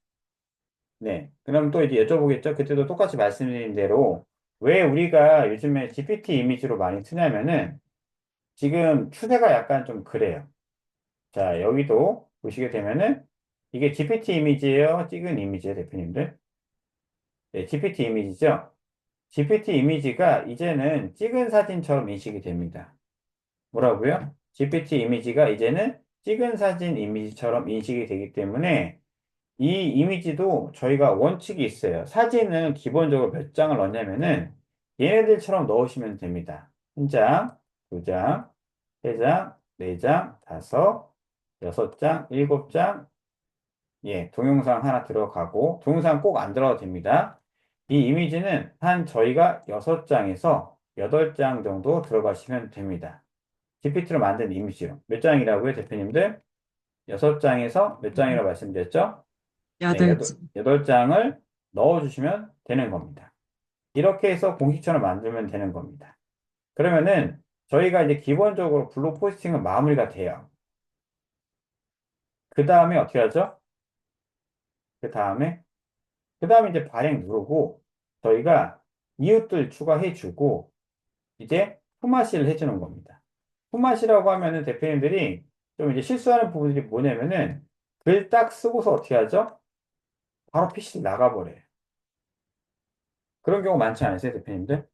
네. 그럼 또 이제 여쭤보겠죠? 그때도 똑같이 말씀드린 대로 왜 우리가 요즘에 GPT 이미지로 많이 쓰냐면은 지금 추세가 약간 좀 그래요. 자, 여기도 보시게 되면은 이게 GPT 이미지예요? 찍은 이미지예요, 대표님들? 네, GPT 이미지죠? GPT 이미지가 이제는 찍은 사진처럼 인식이 됩니다. 뭐라고요? GPT 이미지가 이제는 찍은 사진 이미지처럼 인식이 되기 때문에 이 이미지도 저희가 원칙이 있어요. 사진은 기본적으로 몇 장을 넣냐면은 얘네들처럼 넣으시면 됩니다. 한 장, 두 장, 세 장, 네 장, 다섯, 여섯 장, 일곱 장, 예, 동영상 하나 들어가고, 동영상 꼭 안 들어가도 됩니다. 이 이미지는 한 저희가 여섯 장에서 여덟 장 정도 들어가시면 됩니다. GPT로 만든 이미지요. 몇 장이라고요, 대표님들? 여섯 장에서 몇 장이라고 말씀드렸죠? 네, 여덟 지 여덟 장을 넣어주시면 되는 겁니다. 이렇게 해서 공식처럼 만들면 되는 겁니다. 그러면은 저희가 이제 기본적으로 블로그 포스팅은 마무리가 돼요. 그 다음에 어떻게 하죠? 그 다음에 이제 발행 누르고 저희가 이웃들 추가해주고 이제 품앗이를 해주는 겁니다. 품앗이라고 하면은 대표님들이 좀 이제 실수하는 부분들이 뭐냐면은 글 딱 쓰고서 어떻게 하죠? 바로 PC를 나가버려요. 그런 경우 많지 않으세요, 대표님들?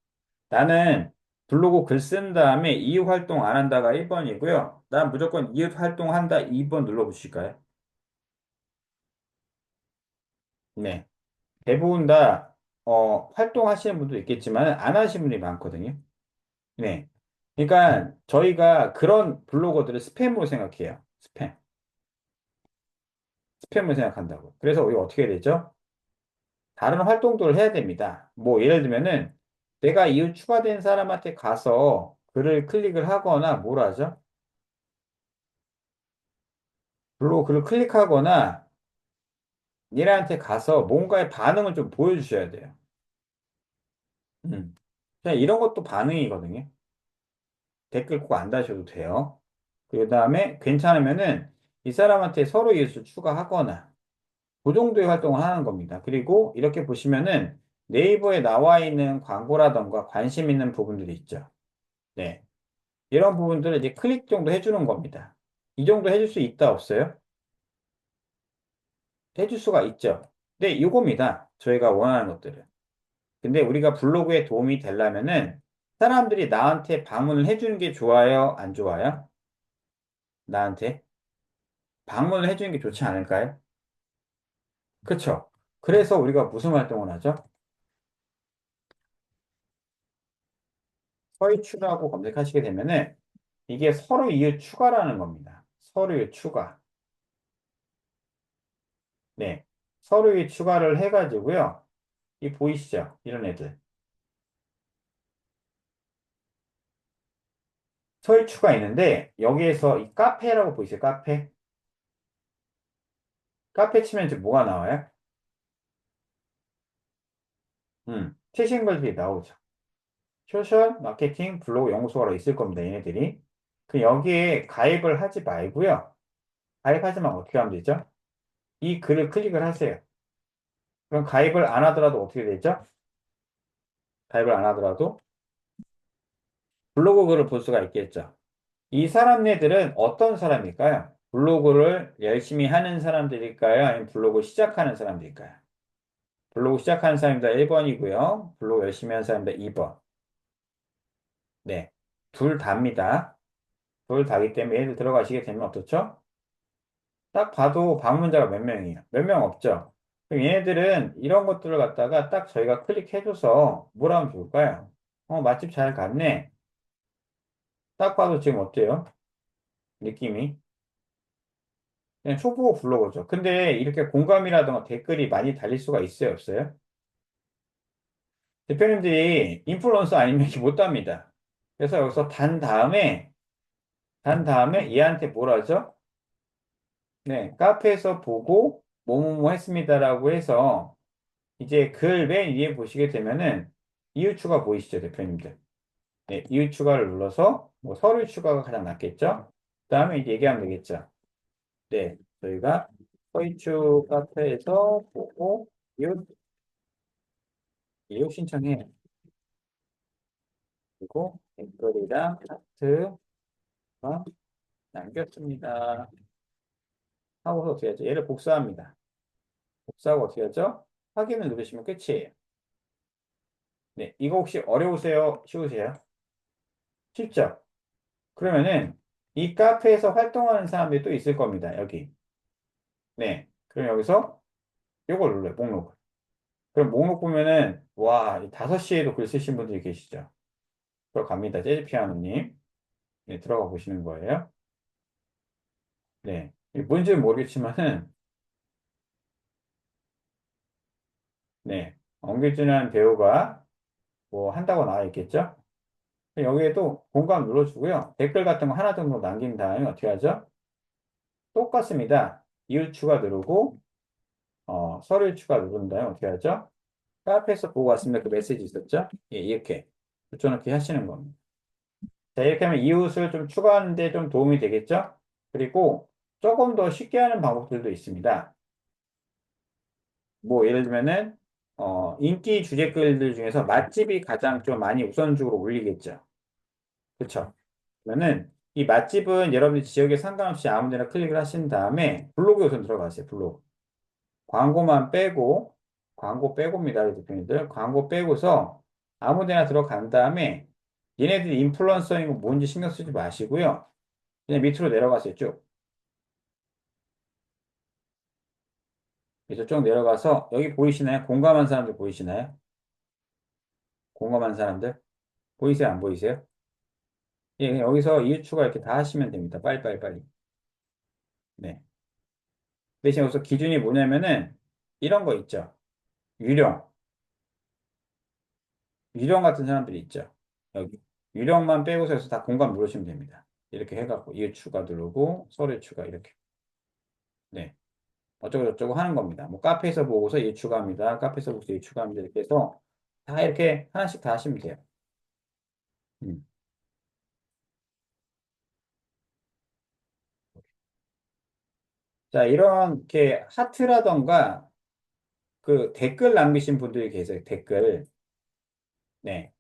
나는 블로그 글 쓴 다음에 이웃 활동 안 한다가 1번이고요. 난 무조건 이웃 활동한다 2번 눌러보실까요? 네. 대부분 다, 활동하시는 분도 있겠지만 안 하시는 분들이 많거든요. 네. 그러니까 저희가 그런 블로거들을 스팸으로 생각해요. 스팸. 스팸을 생각한다고. 그래서 우리가 어떻게 해야 되죠? 다른 활동들을 해야 됩니다. 뭐 예를 들면은 내가 이웃 추가된 사람한테 가서 글을 클릭을 하거나 뭘 하죠? 블로그 글을 클릭하거나 얘네한테 가서 뭔가의 반응을 좀 보여주셔야 돼요. 음. 그냥 이런 것도 반응이거든요. 댓글 꼭 안 다셔도 돼요. 그 다음에 괜찮으면은 이 사람한테 서로 이웃을 추가하거나 그 정도의 활동을 하는 겁니다. 그리고 이렇게 보시면은 네이버에 나와 있는 광고라던가 관심 있는 부분들이 있죠. 네. 이런 부분들을 이제 클릭 정도 해주는 겁니다. 이 정도 해줄 수 있다 없어요? 해줄 수가 있죠. 근데 이겁니다. 저희가 원하는 것들은. 근데 우리가 블로그에 도움이 되려면은 사람들이 나한테 방문을 해주는 게 좋아요? 안 좋아요? 나한테 방문을 해주는 게 좋지 않을까요? 그쵸? 그래서 우리가 무슨 활동을 하죠? 서이추라고 검색하시게 되면은 이게 서로 이웃 추가라는 겁니다. 서로 이웃 추가. 네. 서로 이웃 추가를 해가지고요. 이 보이시죠? 이런 애들. 서이추가 있는데 여기에서 이 카페라고 보이세요? 카페. 카페 치면 이제 뭐가 나와요? 최신 글들이 나오죠. 소셜 마케팅 블로그 연구소가 있을 겁니다. 얘네들이. 그 여기에 가입을 하지 말고요. 가입하지만 어떻게 하면 되죠? 이 글을 클릭을 하세요. 그럼 가입을 안 하더라도 어떻게 되죠? 가입을 안 하더라도 블로그 글을 볼 수가 있겠죠. 이 사람네들은 어떤 사람일까요? 블로그를 열심히 하는 사람들일까요? 아니면 블로그 시작하는 사람들일까요? 블로그 시작하는 사람입니다. 1번이고요. 블로그 열심히 하는 사람입니다. 2번. 네. 둘 다입니다. 둘 다기 때문에 얘들 들어가시게 되면 어떻죠? 딱 봐도 방문자가 몇 명이에요? 몇 명 없죠? 그럼 얘네들은 이런 것들을 갖다가 딱 저희가 클릭해줘서 뭐라 하면 좋을까요? 맛집 잘 갔네. 딱 봐도 지금 어때요? 느낌이? 그냥 초보 블로거죠. 근데 이렇게 공감이라든가 댓글이 많이 달릴 수가 있어요, 없어요? 대표님들이 인플루언서 아니면 이렇게 못 답니다. 그래서 여기서 단 다음에 얘한테 뭐라 하죠? 네, 카페에서 보고 뭐뭐뭐 했습니다라고 해서 이제 글 맨 위에 보시게 되면은 이웃 추가 보이시죠, 대표님들? 네, 이웃 추가를 눌러서 뭐 서류 추가가 가장 낫겠죠? 그다음에 이제 얘기하면 되겠죠. 네, 저희가 서이추 카페에서 보고 이웃 신청해. 그리고 댓글이랑 하트가 남겼습니다. 하고서 어떻게 하죠? 얘를 복사합니다. 복사하고 어떻게 하죠? 확인을 누르시면 끝이에요. 네, 이거 혹시 어려우세요? 쉬우세요? 쉽죠? 그러면은 이 카페에서 활동하는 사람들이 또 있을 겁니다. 여기. 네. 그럼 여기서 이걸 눌러요. 목록. 그럼 목록 보면은 와, 5시에도 글 쓰신 분들이 계시죠? 들어갑니다. 재즈피아노님. 네, 들어가 보시는 거예요. 네. 이게 뭔지는 모르겠지만은 네. 엄기준이라는 배우가 뭐 한다고 나와 있겠죠? 여기에도 공감 눌러주고요. 댓글 같은 거 하나 정도 남긴 다음에 어떻게 하죠? 똑같습니다. 이웃 추가 누르고 서류 추가 누른 다음에 어떻게 하죠? 카페에서 보고 왔습니다. 그 메시지 있었죠? 예, 이렇게 붙여넣기 하시는 겁니다. 자, 이렇게 하면 이웃을 좀 추가하는데 좀 도움이 되겠죠? 그리고 조금 더 쉽게 하는 방법들도 있습니다. 뭐 예를 들면은 인기 주제 글들 중에서 맛집이 가장 좀 많이 우선적으로 올리겠죠. 그렇죠? 그러면은 이 맛집은 여러분들 지역에 상관없이 아무 데나 클릭을 하신 다음에 블로그에 우선 들어가세요. 블로그. 광고만 빼고 광고 빼고입니다. 이 대표님들. 광고 빼고서 아무 데나 들어간 다음에 얘네들이 인플루언서인 거 뭔지 신경 쓰지 마시고요. 그냥 밑으로 내려가세요. 쭉. 그래서 쭉 내려가서 여기 보이시나요? 공감한 사람들 보이시나요? 공감한 사람들? 보이세요? 안 보이세요? 예, 그냥 여기서 이유 추가 이렇게 다 하시면 됩니다. 빨리. 네. 대신 여기서 기준이 뭐냐면은 이런 거 있죠. 유령. 유령 같은 사람들이 있죠. 여기. 유령만 빼고서 여기서 다 공감 누르시면 됩니다. 이렇게 해갖고 이유 추가 누르고 서류 추가 이렇게. 네. 어쩌고저쩌고 하는 겁니다. 뭐 카페에서 보고서 이유 추가합니다. 카페에서 보고서 이유 추가합니다. 이렇게 해서 다 이렇게 하나씩 다 하시면 돼요. 음. 자, 이렇게 하트라던가 그 댓글 남기신 분들이 계세요. 댓글. 네.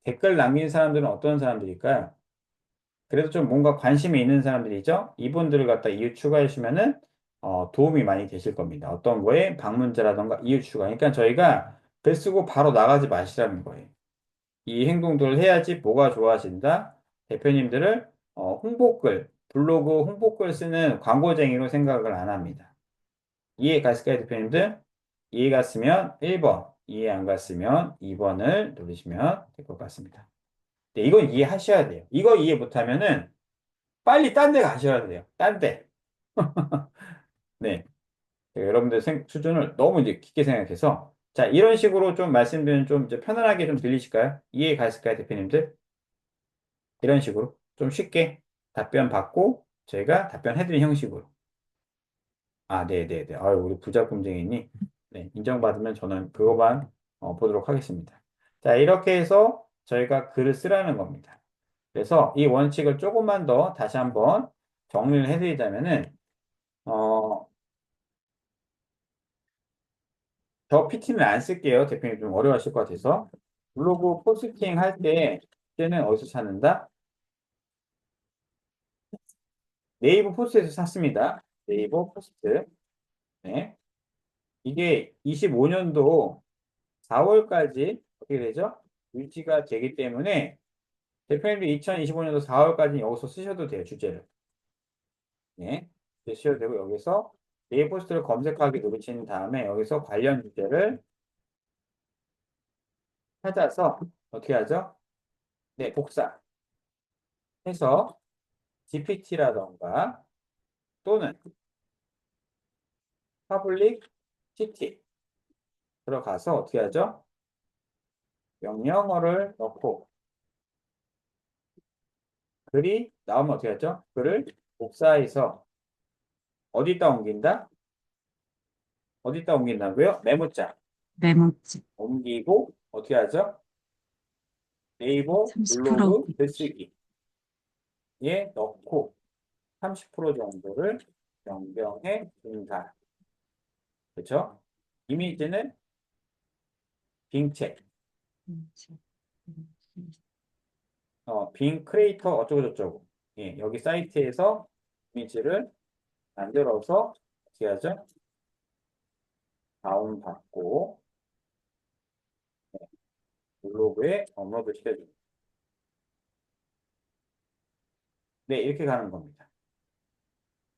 댓글 남긴 사람들은 어떤 사람들일까요? 그래도 좀 뭔가 관심이 있는 사람들이죠. 이분들을 갖다 이유 추가해 주면은 도움이 많이 되실 겁니다. 어떤 거에 방문자라던가 이유 추가. 그러니까 저희가 글 쓰고 바로 나가지 마시라는 거예요. 이 행동들을 해야지 뭐가 좋아진다. 대표님들을 홍보글, 블로그 홍보글 쓰는 광고쟁이로 생각을 안 합니다. 이해 갔을까요, 대표님들? 이해 갔으면 1번, 이해 안 갔으면 2번을 누르시면 될 것 같습니다. 네, 이건 이해하셔야 돼요. 이거 이해 못하면은 빨리 딴 데 가셔야 돼요. 딴 데. 네. 여러분들 수준을 너무 이제 깊게 생각해서 자, 이런 식으로 좀 말씀드리면 좀 이제 편안하게 좀 들리실까요? 이해 갔을까요, 대표님들? 이런 식으로 좀 쉽게 답변 받고 저희가 답변해드린 형식으로. 아, 네네네. 아유, 우리 부작품쟁이니. 네, 인정받으면 저는 그거만 보도록 하겠습니다. 자, 이렇게 해서 저희가 글을 쓰라는 겁니다. 그래서 이 원칙을 조금만 더 다시 한번 정리를 해드리자면은, 어, 저 PT는 안 쓸게요. 대표님 좀 어려워하실 것 같아서. 블로그 포스팅 할 때는 어디서 찾는다? 네이버 포스트에서 샀습니다. 네이버 포스트. 네. 이게 25년도 4월까지 어떻게 되죠? 유지가 되기 때문에 대표님도 2025년도 4월까지 여기서 쓰셔도 돼요, 주제를. 네. 쓰셔도 되고 여기서 네이버 포스트를 검색하기 누르신 다음에 여기서 관련 주제를 찾아서 어떻게 하죠? 네, 복사해서 GPT라던가 또는 퍼블릭 CT 들어가서 어떻게 하죠? 명령어를 넣고 글이 나오면 어떻게 하죠? 글을 복사해서 어디다 옮긴다? 어디다 옮긴다고요? 메모장 메모지 옮기고 어떻게 하죠? 네이버 30% 블로그 글쓰기에 넣고 30% 정도를 변경해 준다. 그렇죠? 이미지는 빙책, 빙 크리에이터 어쩌고저쩌고. 예, 여기 사이트에서 이미지를 만들어서 어떻게 하죠? 다운받고 블로그에 업로드 시켜줍니다. 네, 이렇게 가는 겁니다.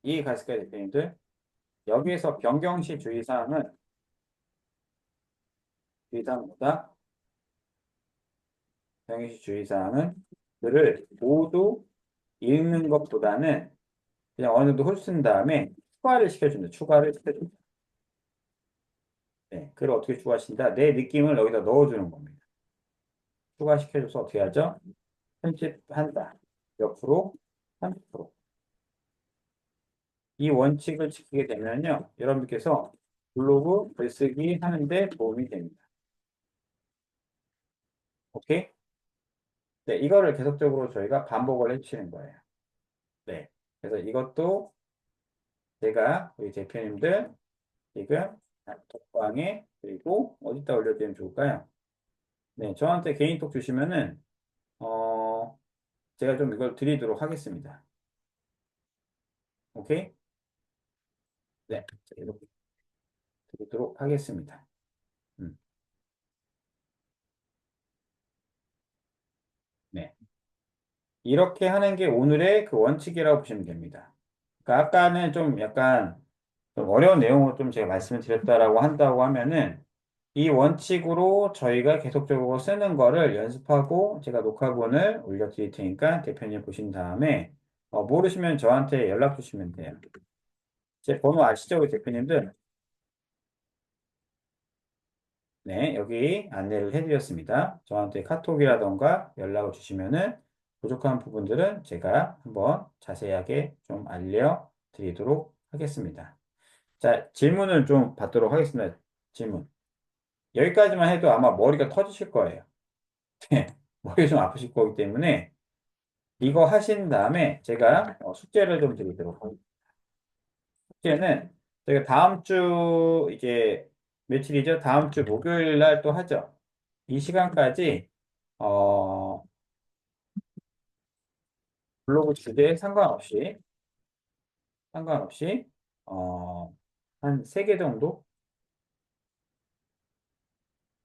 이해 가실까요, 대표님들? 여기에서 변경 시 주의사항은 주의사항보다 변경 시 주의사항은 글을 모두 읽는 것보다는 그냥 어느 정도 훑은 다음에 추가를 시켜줍니다. 추가를 시켜줍니다. 네, 글을 어떻게 추가하신다? 내 느낌을 여기다 넣어주는 겁니다. 추가시켜줘서 어떻게 하죠? 편집한다. 몇 프로? 30%. 이 원칙을 지키게 되면요. 여러분께서 블로그 글쓰기 하는데 도움이 됩니다. 오케이? 네, 이거를 계속적으로 저희가 반복을 해주시는 거예요. 네. 그래서 이것도 제가 우리 대표님들 지금 독방에 그리고 어디다 올려드리면 좋을까요? 네, 저한테 개인톡 주시면은 어 제가 좀 이걸 드리도록 하겠습니다. 오케이? 네, 이렇게 드리도록 하겠습니다. 이렇게 하는 게 오늘의 그 원칙이라고 보시면 됩니다. 그러니까 아까는 좀 약간 좀 어려운 내용을 좀 제가 말씀을 드렸다라고 한다고 하면은 이 원칙으로 저희가 계속적으로 쓰는 거를 연습하고 제가 녹화본을 올려드릴 테니까 대표님 보신 다음에 모르시면 저한테 연락 주시면 돼요. 제 번호 아시죠, 우리 대표님들? 네, 여기 안내를 해드렸습니다. 저한테 카톡이라던가 연락을 주시면은 부족한 부분들은 제가 한번 자세하게 좀 알려드리도록 하겠습니다. 자, 질문을 좀 받도록 하겠습니다. 질문. 여기까지만 해도 아마 머리가 터지실 거예요. 네, 머리 좀 아프실 거기 때문에 이거 하신 다음에 제가 숙제를 좀 드리도록 하겠습니다. 숙제는 저희가 다음 주 이제 며칠이죠? 다음 주 목요일 날 또 하죠. 이 시간까지 어, 블로그 주제에 상관없이 어, 한 3개 정도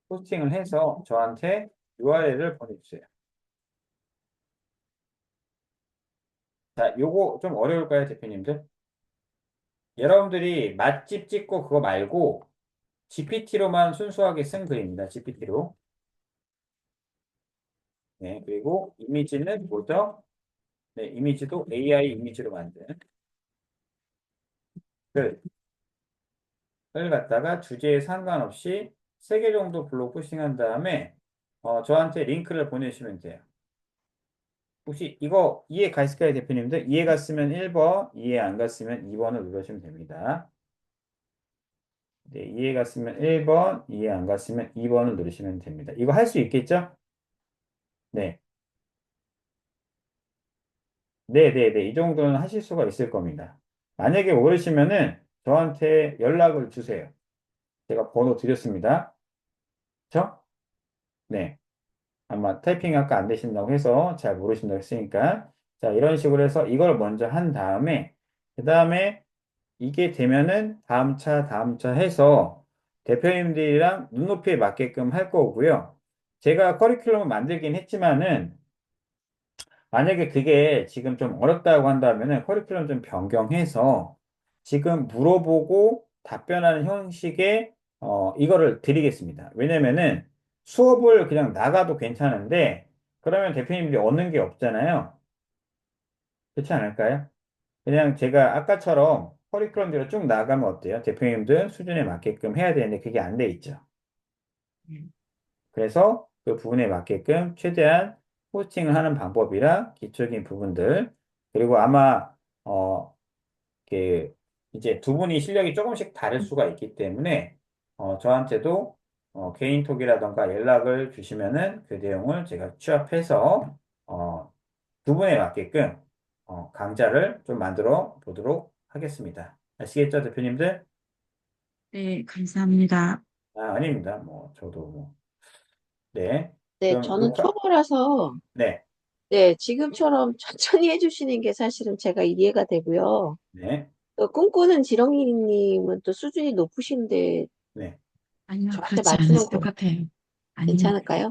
포스팅을 해서 저한테 URL을 보내주세요. 자, 요거 좀 어려울까요, 대표님들? 여러분들이 맛집 찍고 그거 말고 GPT로만 순수하게 쓴 글입니다. GPT로. 네, 그리고 이미지는 뭐죠? 네, 이미지도 AI 이미지로 만든 글, 을 갖다가 주제에 상관없이 3개 정도 블로그 포스팅한 다음에 저한테 링크를 보내주시면 돼요. 혹시 이거 이해 가실까요, 대표님들? 이해 갔으면 1번, 이해 안 갔으면 2번을 눌러주시면 됩니다. 네, 이해 갔으면 1번, 이해 안 갔으면 2번을 누르시면 됩니다. 이거 할 수 있겠죠? 네. 네네네. 이 정도는 하실 수가 있을 겁니다. 만약에 모르시면은 저한테 연락을 주세요. 제가 번호 드렸습니다. 그쵸? 네. 아마 타이핑 아까 안 되신다고 해서 잘 모르신다고 했으니까. 자, 이런 식으로 해서 이걸 먼저 한 다음에, 그 다음에 이게 되면은 다음 차 해서 대표님들이랑 눈높이에 맞게끔 할 거고요. 제가 커리큘럼을 만들긴 했지만은 만약에 그게 지금 좀 어렵다고 한다면은 커리큘럼 좀 변경해서 지금 물어보고 답변하는 형식의 이거를 드리겠습니다. 왜냐면은 수업을 그냥 나가도 괜찮은데 그러면 대표님들이 얻는 게 없잖아요. 그렇지 않을까요? 그냥 제가 아까처럼 커리큘럼대로 쭉 나가면 어때요? 대표님들 수준에 맞게끔 해야 되는데 그게 안 돼 있죠. 그래서 그 부분에 맞게끔 최대한 호스팅을 하는 방법이랑 기초적인 부분들 그리고 아마 어 그 이제 두 분이 실력이 조금씩 다를 수가 있기 때문에 저한테도 개인톡이라던가 연락을 주시면은 그 내용을 제가 취합해서 두 분에 맞게끔 강좌를 좀 만들어 보도록 하겠습니다. 아시겠죠, 대표님들? 네, 감사합니다. 아, 아닙니다. 뭐 저도 뭐 네. 네, 그럼 저는 녹화 초보라서, 네. 네, 지금처럼 천천히 해주시는 게 사실은 제가 이해가 되고요. 네. 또 꿈꾸는 지렁이님은 또 수준이 높으신데 네. 아니요, 저한테 그렇지 않아요. 맞추는 거 똑같아요. 아니요. 괜찮을까요?